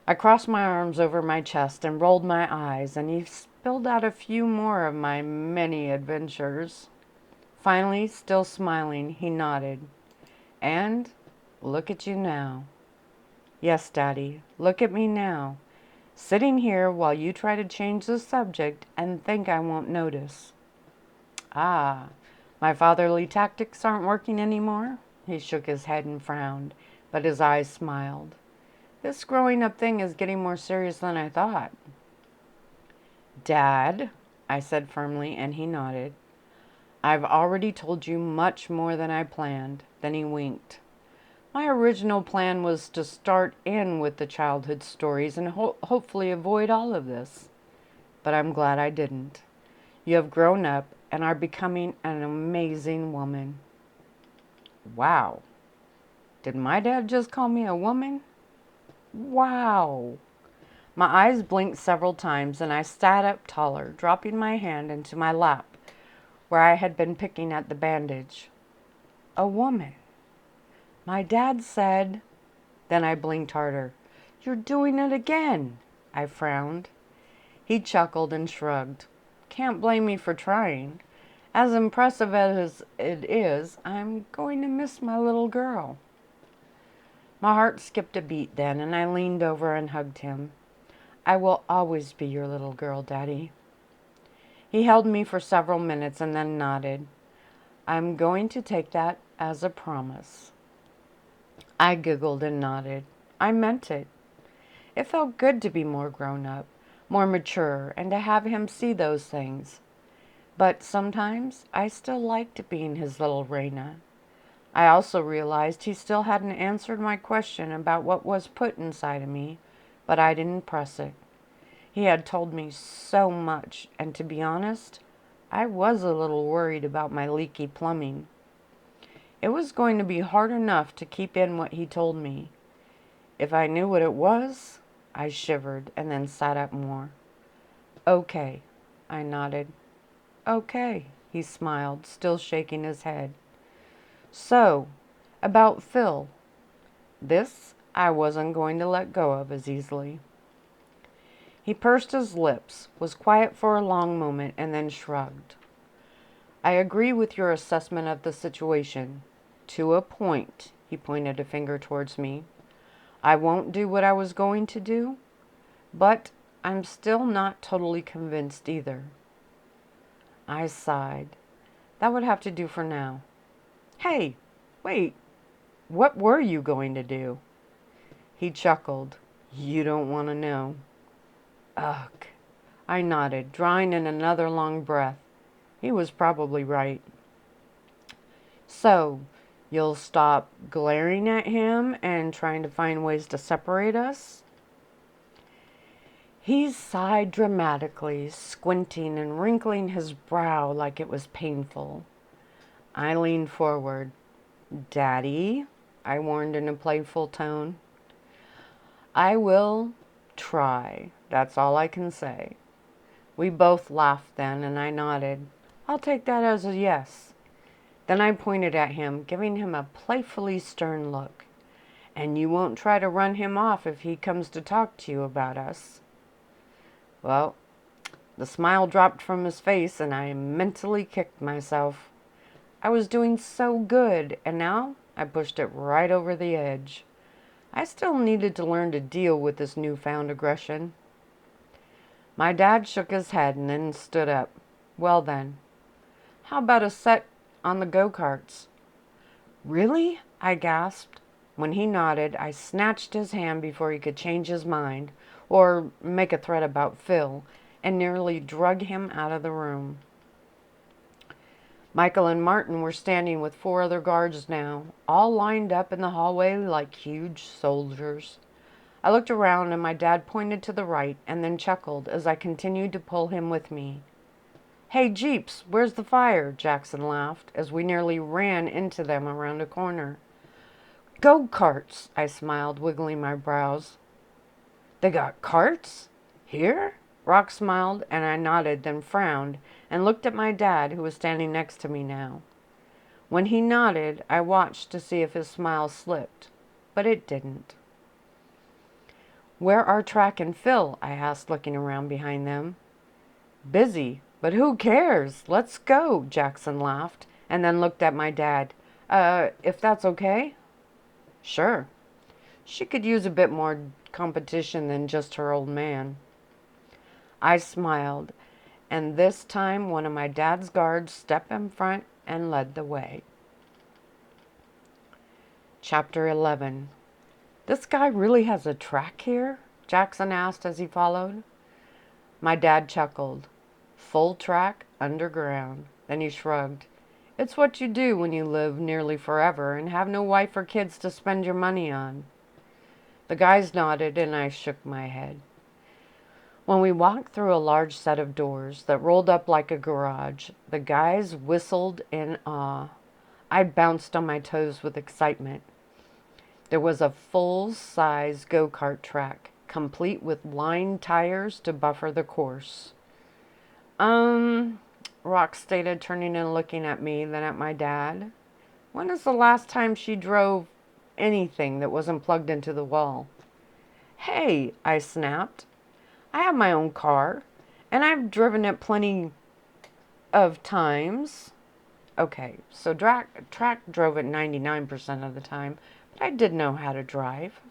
I crossed my arms over my chest and rolled my eyes, and he spilled out a few more of my many adventures. Finally, still smiling, he nodded. And look at you now. Yes, Daddy, look at me now. Sitting here while you try to change the subject and think I won't notice. Ah, my fatherly tactics aren't working anymore? He shook his head and frowned, but his eyes smiled. This growing up thing is getting more serious than I thought. Dad, I said firmly, and he nodded. I've already told you much more than I planned. Then he winked. My original plan was to start in with the childhood stories and hopefully avoid all of this. But I'm glad I didn't. You have grown up and are becoming an amazing woman. Wow. Did my dad just call me a woman? Wow. My eyes blinked several times and I sat up taller, dropping my hand into my lap where I had been picking at the bandage. A woman. My dad said. Then I blinked harder. You're doing it again. I frowned. He chuckled and shrugged. Can't blame me for trying. As impressive as it is, I'm going to miss my little girl. My heart skipped a beat then, and I leaned over and hugged him. I will always be your little girl, Daddy. He held me for several minutes and then nodded. I'm going to take that as a promise. I giggled and nodded. I meant it. It felt good to be more grown up, more mature, and to have him see those things. But sometimes I still liked being his little Raina. I also realized he still hadn't answered my question about what was put inside of me, but I didn't press it. He had told me so much, and to be honest, I was a little worried about my leaky plumbing. It was going to be hard enough to keep in what he told me. If I knew what it was, I shivered and then sat up more. Okay, I nodded. Okay, he smiled, still shaking his head. So, about Phil. This I wasn't going to let go of as easily. He pursed his lips, was quiet for a long moment, and then shrugged. I agree with your assessment of the situation. To a point, he pointed a finger towards me. I won't do what I was going to do, but I'm still not totally convinced either. I sighed. That would have to do for now. Hey, wait, what were you going to do? He chuckled. You don't want to know. Ugh. I nodded, drawing in another long breath. He was probably right. So, you'll stop glaring at him and trying to find ways to separate us? He sighed dramatically, squinting and wrinkling his brow like it was painful. I leaned forward. "Daddy," I warned in a playful tone. "I will try. That's all I can say." We both laughed then, and I nodded. "I'll take that as a yes." Then I pointed at him, giving him a playfully stern look. "And you won't try to run him off if he comes to talk to you about us?" Well, the smile dropped from his face, and I mentally kicked myself. I was doing so good, and now I pushed it right over the edge. I still needed to learn to deal with this newfound aggression. My dad shook his head and then stood up. "Well then, how about a set on the go-karts?" "Really?" I gasped. When he nodded, I snatched his hand before he could change his mind or make a threat about Phil, and nearly drug him out of the room. Michael and Martin were standing with 4 other guards now, all lined up in the hallway like huge soldiers. I looked around and my dad pointed to the right and then chuckled as I continued to pull him with me. "Hey, Jeeps, where's the fire?" Jackson laughed as we nearly ran into them around a corner. "Go-karts," I smiled, wiggling my brows. "They got carts? Here?" Rock smiled, and I nodded, then frowned, and looked at my dad, who was standing next to me now. When he nodded, I watched to see if his smile slipped, but it didn't. "Where are Track and Phil?" I asked, looking around behind them. "Busy, but who cares? Let's go," Jackson laughed, and then looked at my dad. If that's okay?" "Sure." She could use a bit more competition than just her old man. I smiled, and this time one of my dad's guards stepped in front and led the way. Chapter 11. "This guy really has a track here?" Jackson asked as he followed. My dad chuckled. "Full track, underground." Then he shrugged. "It's what you do when you live nearly forever and have no wife or kids to spend your money on." The guys nodded and I shook my head. When we walked through a large set of doors that rolled up like a garage, the guys whistled in awe. I bounced on my toes with excitement. There was a full-size go-kart track, complete with lined tires to buffer the course. Rock stated, turning and looking at me, then at my dad. "When is the last time she drove anything that wasn't plugged into the wall?" "Hey," I snapped. "I have my own car, and I've driven it plenty of times." Okay, so Track drove it 99% of the time, but I did know how to drive.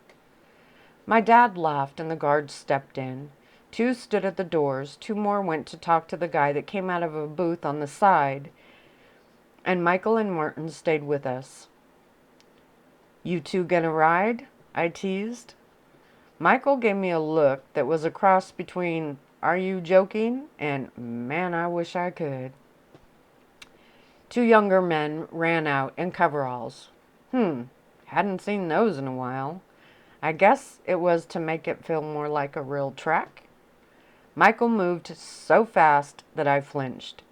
My dad laughed and the guards stepped in. 2 stood at the doors, 2 more went to talk to the guy that came out of a booth on the side, and Michael and Martin stayed with us. "You 2 gonna ride?" I teased. Michael gave me a look that was a cross between "Are you joking?" and "Man, I wish I could." 2 younger men ran out in coveralls. Hadn't seen those in a while. I guess it was to make it feel more like a real track. Michael moved so fast that I flinched.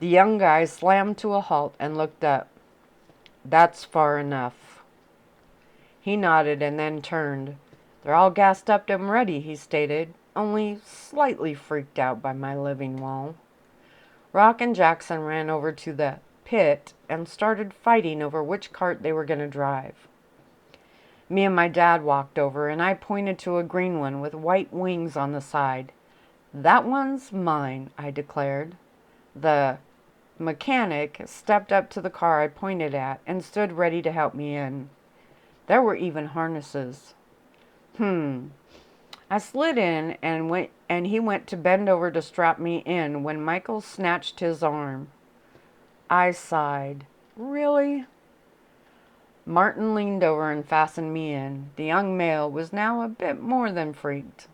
The young guy slammed to a halt and looked up. "That's far enough." He nodded and then turned. "They're all gassed up and ready," he stated, only slightly freaked out by my living wall. Rock and Jackson ran over to the pit and started fighting over which cart they were going to drive. Me and my dad walked over, and I pointed to a green one with white wings on the side. "That one's mine," I declared. The mechanic stepped up to the car I pointed at and stood ready to help me in. There were even harnesses. I slid in and he went to bend over to strap me in when Michael snatched his arm. I sighed. "Really?" Martin leaned over and fastened me in. The young male was now a bit more than freaked.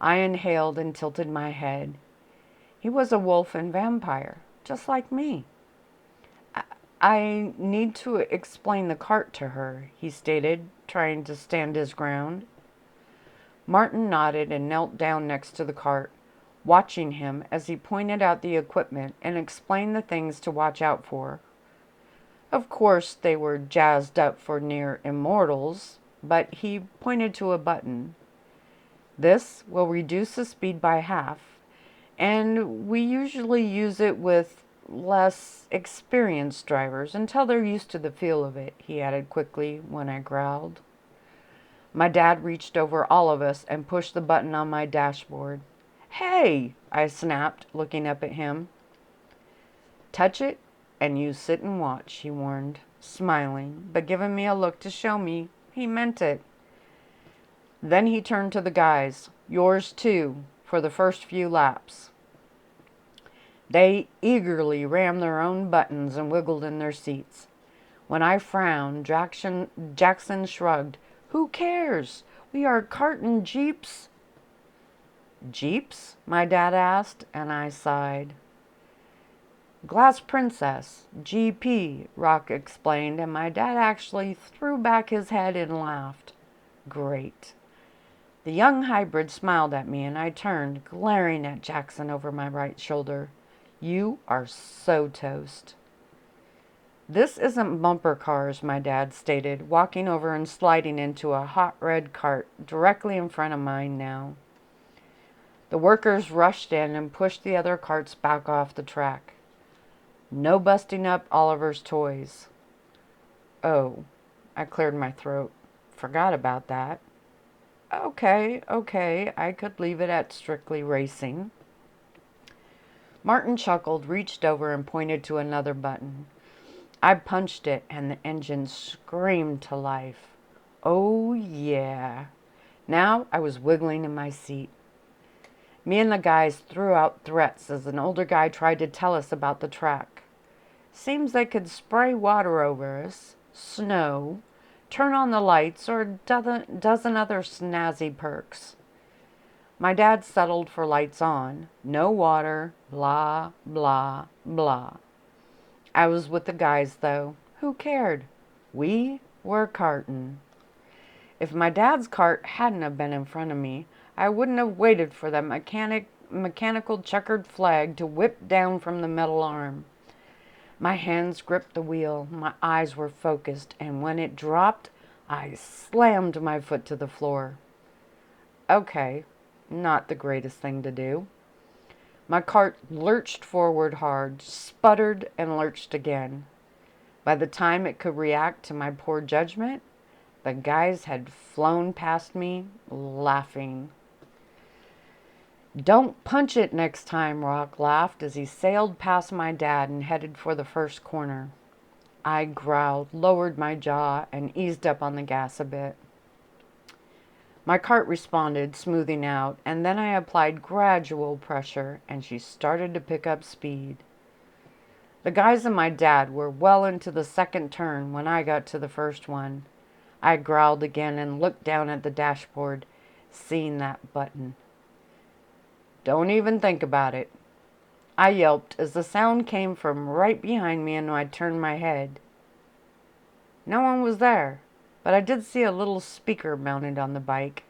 I inhaled and tilted my head. He was a wolf and vampire, just like me. I need to explain the cart to her," he stated, trying to stand his ground. Martin nodded and knelt down next to the cart, watching him as he pointed out the equipment and explained the things to watch out for. Of course, they were jazzed up for near immortals, but he pointed to a button. This will reduce the speed by half, and we usually use it with less experienced drivers until they're used to the feel of it, he added quickly when I growled. My dad reached over all of us and pushed the button on my dashboard. Hey, I snapped, looking up at him. Touch it and you sit and watch, he warned, smiling, but giving me a look to show me he meant it. Then he turned to the guys. Yours too, for the first few laps. They eagerly rammed their own buttons and wiggled in their seats. When I frowned, Jackson shrugged. Who cares? We are carting jeeps. Jeeps? My dad asked, and I sighed. Glass Princess, GP, Rock explained, and my dad actually threw back his head and laughed. Great. The young hybrid smiled at me, and I turned, glaring at Jackson over my right shoulder. You are so toast. This isn't bumper cars, my dad stated, walking over and sliding into a hot red cart directly in front of mine now. The workers rushed in and pushed the other carts back off the track. No busting up Oliver's toys. Oh, I cleared my throat. Forgot about that. Okay, I could leave it at strictly racing. Martin chuckled, reached over, and pointed to another button. I punched it, and the engine screamed to life. Oh, yeah. Now I was wiggling in my seat. Me and the guys threw out threats as an older guy tried to tell us about the track. Seems they could spray water over us, snow, turn on the lights, or a dozen other snazzy perks. My dad settled for lights on, no water, blah, blah, blah. I was with the guys, though. Who cared? We were cartin'. If my dad's cart hadn't have been in front of me, I wouldn't have waited for that mechanical checkered flag to whip down from the metal arm. My hands gripped the wheel, my eyes were focused, and when it dropped, I slammed my foot to the floor. Okay, not the greatest thing to do. My cart lurched forward hard, sputtered, and lurched again. By the time it could react to my poor judgment, the guys had flown past me, laughing. Don't punch it next time, Rock laughed as he sailed past my dad and headed for the first corner. I growled, lowered my jaw, and eased up on the gas a bit. My cart responded, smoothing out, and then I applied gradual pressure, and she started to pick up speed. The guys and my dad were well into the second turn when I got to the first one. I growled again and looked down at the dashboard, seeing that button. Don't even think about it. I yelped as the sound came from right behind me and I turned my head. No one was there, but I did see a little speaker mounted on the bike.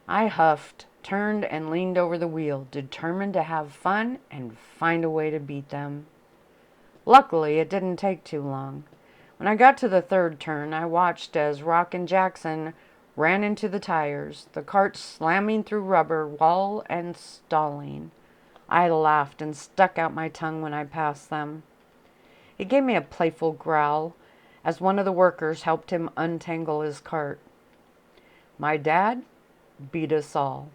I huffed, turned, and leaned over the wheel, determined to have fun and find a way to beat them. Luckily, it didn't take too long. When I got to the third turn, I watched as Rock and Jackson ran into the tires, the cart slamming through rubber wall and stalling. I laughed and stuck out my tongue when I passed them. He gave me a playful growl as one of the workers helped him untangle his cart. My dad beat us all.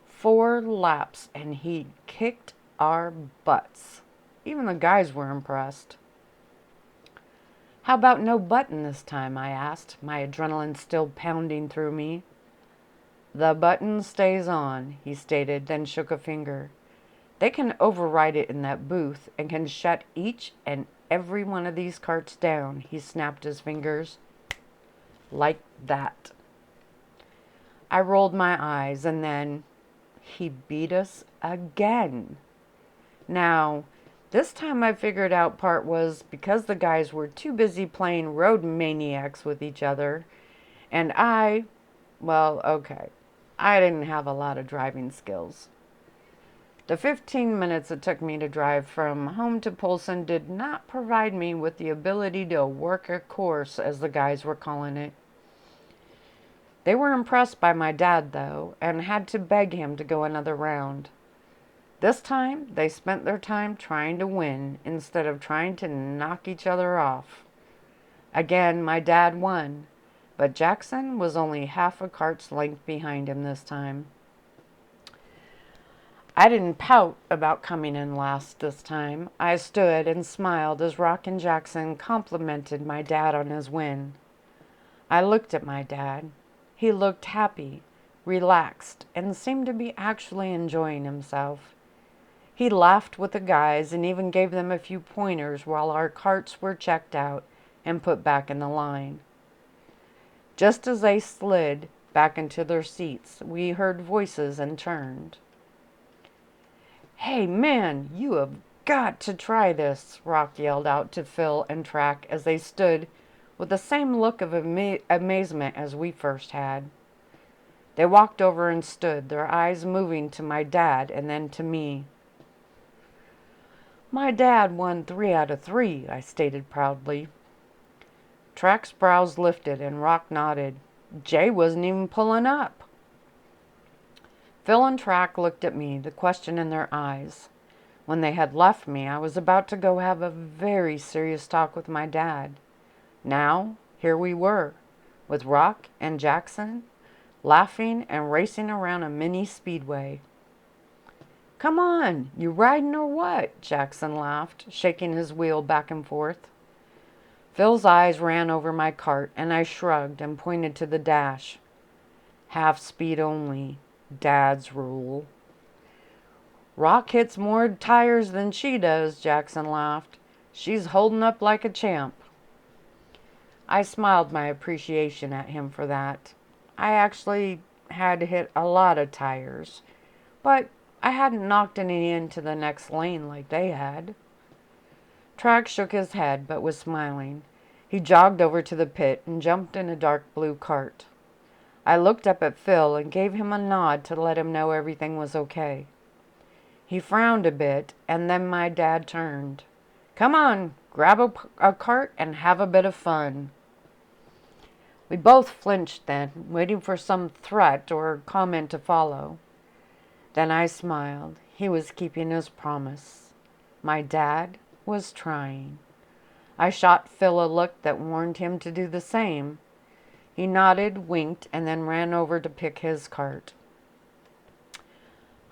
4 laps, and he kicked our butts. Even the guys were impressed. How about no button this time? I asked, my adrenaline still pounding through me. The button stays on, he stated, then shook a finger. They can override it in that booth and can shut each and every one of these carts down, he snapped his fingers. Like that. I rolled my eyes and then he beat us again. Now, this time I figured out part was because the guys were too busy playing road maniacs with each other, and well, okay. I didn't have a lot of driving skills. The 15 minutes it took me to drive from home to Polson did not provide me with the ability to work a course, as the guys were calling it. They were impressed by my dad, though, and had to beg him to go another round. This time, they spent their time trying to win instead of trying to knock each other off. Again, my dad won, but Jackson was only half a cart's length behind him this time. I didn't pout about coming in last this time. I stood and smiled as Rock and Jackson complimented my dad on his win. I looked at my dad. He looked happy, relaxed, and seemed to be actually enjoying himself. He laughed with the guys and even gave them a few pointers while our carts were checked out and put back in the line. Just as they slid back into their seats, we heard voices and turned. "Hey, man, you have got to try this," Rock yelled out to Phil and Track as they stood with the same look of amazement as we first had. They walked over and stood, their eyes moving to my dad and then to me. "My dad won 3 out of 3, I stated proudly. Track's brows lifted and Rock nodded. Jay wasn't even pulling up. Phil and Track looked at me, the question in their eyes. When they had left me, I was about to go have a very serious talk with my dad. Now, here we were, with Rock and Jackson, laughing and racing around a mini speedway. "Come on, you riding or what?" Jackson laughed, shaking his wheel back and forth. Phil's eyes ran over my cart, and I shrugged and pointed to the dash. "Half speed only. Dad's rule." "Rock hits more tires than she does," Jackson laughed. "She's holding up like a champ." I smiled my appreciation at him for that. I actually had hit a lot of tires, but I hadn't knocked any into the next lane like they had. Track shook his head, but was smiling. He jogged over to the pit and jumped in a dark blue cart. I looked up at Phil and gave him a nod to let him know everything was okay. He frowned a bit, and then my dad turned. "Come on, grab a cart and have a bit of fun." We both flinched then, waiting for some threat or comment to follow. Then I smiled. He was keeping his promise. My dad was trying. I shot Phil a look that warned him to do the same. He nodded, winked, and then ran over to pick his cart.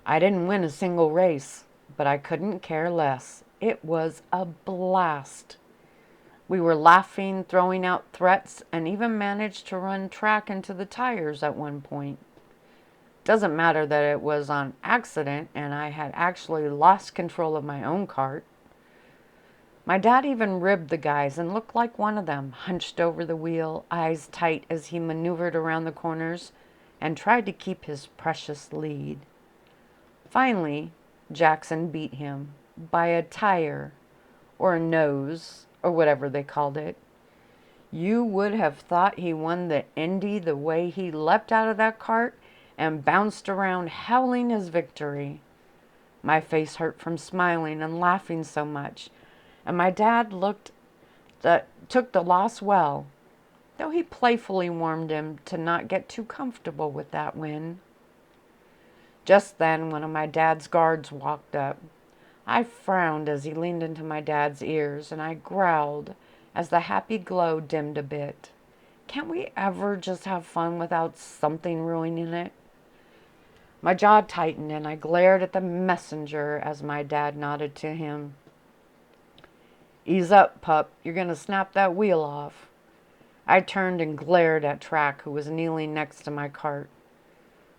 I didn't win a single race, but I couldn't care less. It was a blast. We were laughing, throwing out threats, and even managed to run Track into the tires at one point. Doesn't matter that it was on accident and I had actually lost control of my own cart. My dad even ribbed the guys and looked like one of them, hunched over the wheel, eyes tight as he maneuvered around the corners and tried to keep his precious lead. Finally, Jackson beat him by a tire or a nose or whatever they called it. You would have thought he won the Indy the way he leapt out of that cart and bounced around howling his victory. My face hurt from smiling and laughing so much, and my dad took the loss well, though he playfully warned him to not get too comfortable with that win. Just then, one of my dad's guards walked up. I frowned as he leaned into my dad's ears, and I growled as the happy glow dimmed a bit. Can't we ever just have fun without something ruining it? My jaw tightened, and I glared at the messenger as my dad nodded to him. "Ease up, pup. You're going to snap that wheel off." I turned and glared at Track, who was kneeling next to my cart.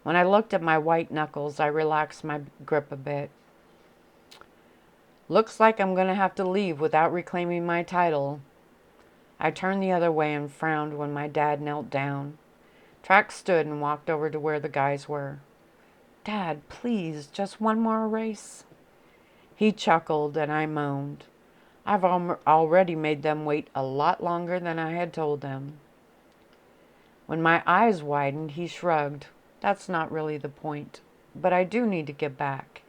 When I looked at my white knuckles, I relaxed my grip a bit. "Looks like I'm going to have to leave without reclaiming my title." I turned the other way and frowned when my dad knelt down. Track stood and walked over to where the guys were. "Dad, please, just one more race." He chuckled and I moaned. I've already made them wait a lot longer than I had told them. When my eyes widened, he shrugged. That's not really the point, but I do need to get back.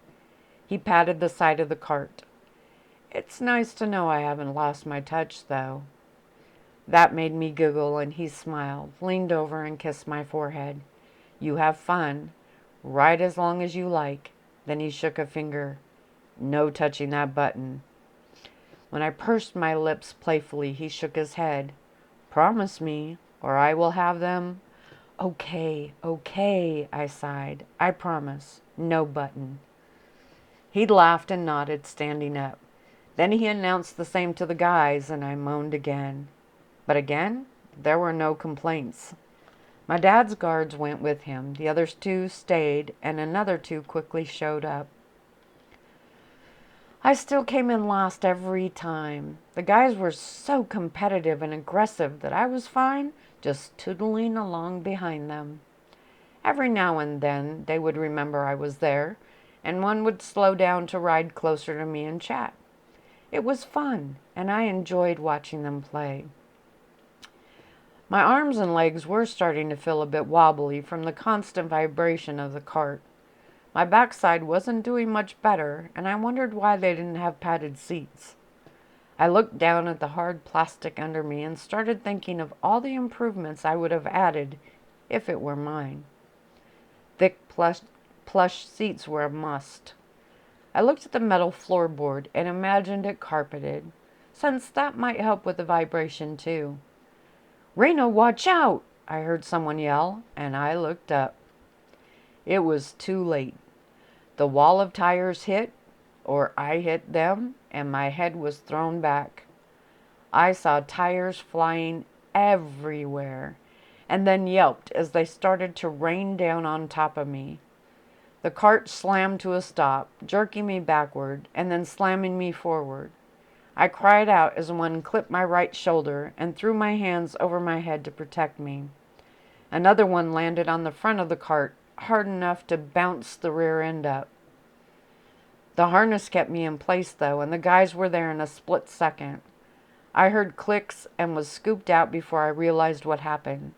He patted the side of the cart. It's nice to know I haven't lost my touch, though. That made me giggle, and he smiled, leaned over, and kissed my forehead. You have fun. Ride as long as you like. Then he shook a finger. No touching that button. When I pursed my lips playfully, he shook his head. Promise me, or I will have them. Okay, okay, I sighed. I promise. No button. He laughed and nodded, standing up. Then he announced the same to the guys, and I moaned again. But again, there were no complaints. My dad's guards went with him. The other two stayed, and another two quickly showed up. I still came in last every time. The guys were so competitive and aggressive that I was fine, just tootling along behind them. Every now and then they would remember I was there, and one would slow down to ride closer to me and chat. It was fun, and I enjoyed watching them play. My arms and legs were starting to feel a bit wobbly from the constant vibration of the cart. My backside wasn't doing much better, and I wondered why they didn't have padded seats. I looked down at the hard plastic under me and started thinking of all the improvements I would have added if it were mine. Thick plush seats were a must. I looked at the metal floorboard and imagined it carpeted, since that might help with the vibration too. "Reno, watch out!" I heard someone yell, and I looked up. It was too late. The wall of tires hit, or I hit them, and my head was thrown back. I saw tires flying everywhere, and then yelped as they started to rain down on top of me. The cart slammed to a stop, jerking me backward, and then slamming me forward. I cried out as one clipped my right shoulder and threw my hands over my head to protect me. Another one landed on the front of the cart, hard enough to bounce the rear end up. The harness kept me in place, though, and the guys were there in a split second. I heard clicks and was scooped out before I realized what happened.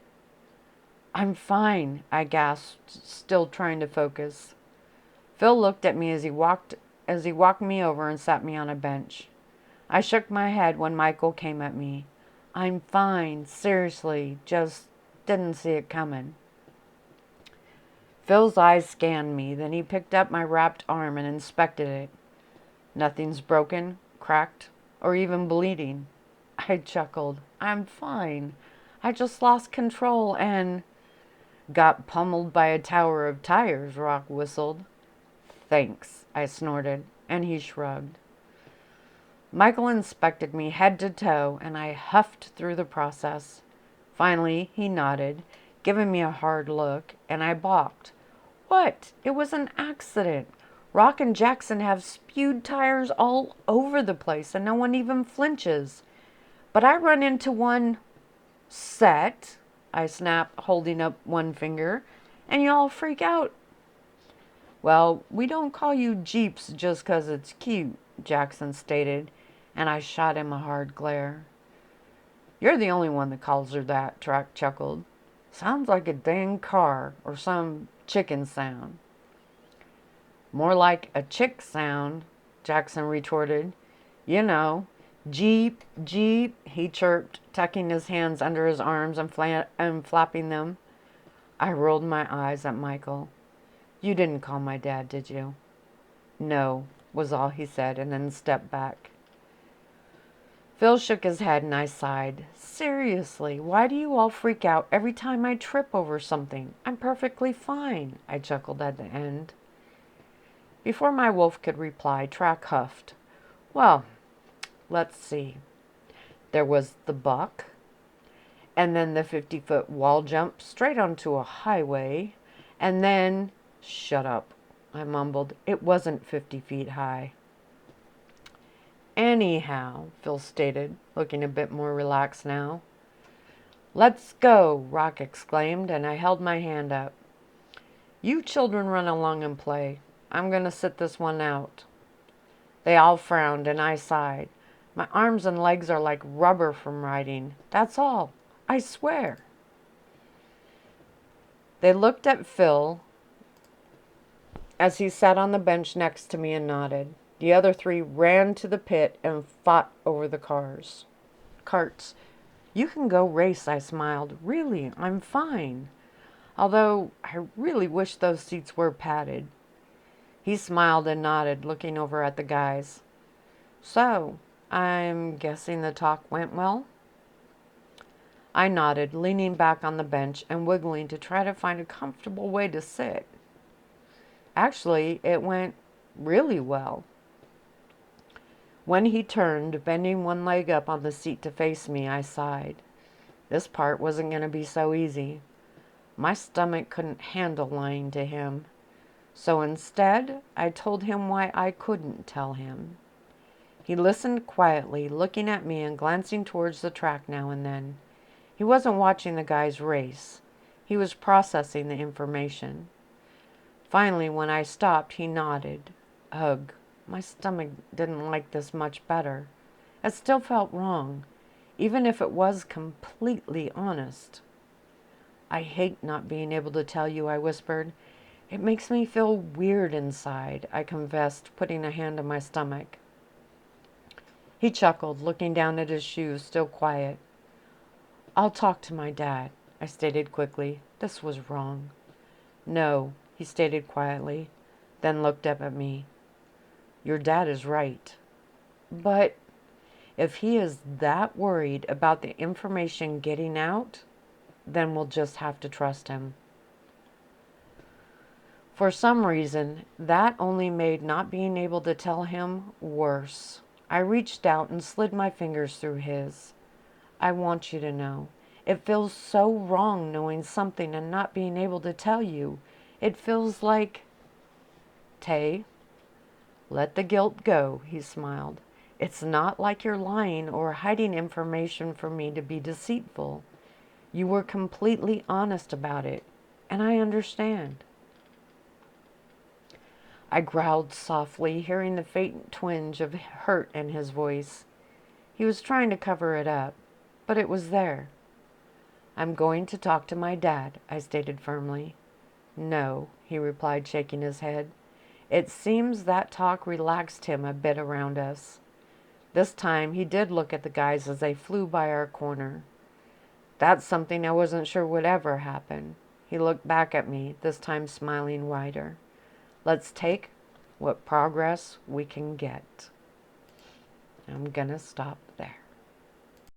"I'm fine," I gasped, still trying to focus. Phil looked at me as he walked me over and sat me on a bench. I shook my head when Michaud came at me. "I'm fine, seriously, just didn't see it coming." Phil's eyes scanned me, then he picked up my wrapped arm and inspected it. "Nothing's broken, cracked, or even bleeding." I chuckled. "I'm fine. I just lost control and—" "Got pummeled by a tower of tires," Rock whistled. "Thanks," I snorted, and he shrugged. Michael inspected me head to toe, and I huffed through the process. Finally, he nodded, giving me a hard look, and I balked. "What? It was an accident. Rock and Jackson have spewed tires all over the place, and no one even flinches. But I run into one set," I snapped, holding up one finger, "and you all freak out." "Well, we don't call you Jeeps just 'cause it's cute," Jackson stated, and I shot him a hard glare. "You're the only one that calls her that," Track chuckled. "Sounds like a dang car or some chicken sound." "More like a chick sound," Jackson retorted. "You know, Jeep, Jeep," he chirped, tucking his hands under his arms and flapping them. I rolled my eyes at Michael. "You didn't call my dad, did you?" "No," was all he said, and then stepped back. Phil shook his head and I sighed. "Seriously, why do you all freak out every time I trip over something? I'm perfectly fine," I chuckled at the end. Before my wolf could reply, Track huffed. "Well, let's see. There was the buck, and then the 50-foot wall jump straight onto a highway, and then—" "Shut up," I mumbled. "It wasn't 50 feet high." "Anyhow," Phil stated, looking a bit more relaxed now. "Let's go," Rock exclaimed, and I held my hand up. "You children run along and play. I'm going to sit this one out." They all frowned, and I sighed. My arms and legs are like rubber from riding. That's all. I swear. They looked at Phil as he sat on the bench next to me and nodded. The other three ran to the pit and fought over the carts. You can go race, I smiled. Really, I'm fine. Although I really wish those seats were padded. He smiled and nodded, looking over at the guys. So, I'm guessing the talk went well? I nodded, leaning back on the bench and wiggling to try to find a comfortable way to sit. Actually, it went really well. When he turned, bending one leg up on the seat to face me, I sighed. This part wasn't going to be so easy. My stomach couldn't handle lying to him. So instead, I told him why I couldn't tell him. He listened quietly, looking at me and glancing towards the track now and then. He wasn't watching the guys race. He was processing the information. Finally, when I stopped, he nodded. Ugh, my stomach didn't like this much better. It still felt wrong, even if it was completely honest. I hate not being able to tell you, I whispered. It makes me feel weird inside, I confessed, putting a hand on my stomach. He chuckled, looking down at his shoes, still quiet. I'll talk to my dad, I stated quickly. This was wrong. No, he stated quietly, then looked up at me. Your dad is right. But if he is that worried about the information getting out, then we'll just have to trust him. For some reason, that only made not being able to tell him worse. I reached out and slid my fingers through his. I want you to know. It feels so wrong knowing something and not being able to tell you. It feels like... Tay, let the guilt go, he smiled. It's not like you're lying or hiding information from me to be deceitful. You were completely honest about it, and I understand. I growled softly, hearing the faint twinge of hurt in his voice. He was trying to cover it up, but it was there. I'm going to talk to my dad, I stated firmly. No, he replied, shaking his head. It seems that talk relaxed him a bit around us. This time he did look at the guys as they flew by our corner. That's something I wasn't sure would ever happen. He looked back at me, this time smiling wider. Let's take what progress we can get. I'm gonna stop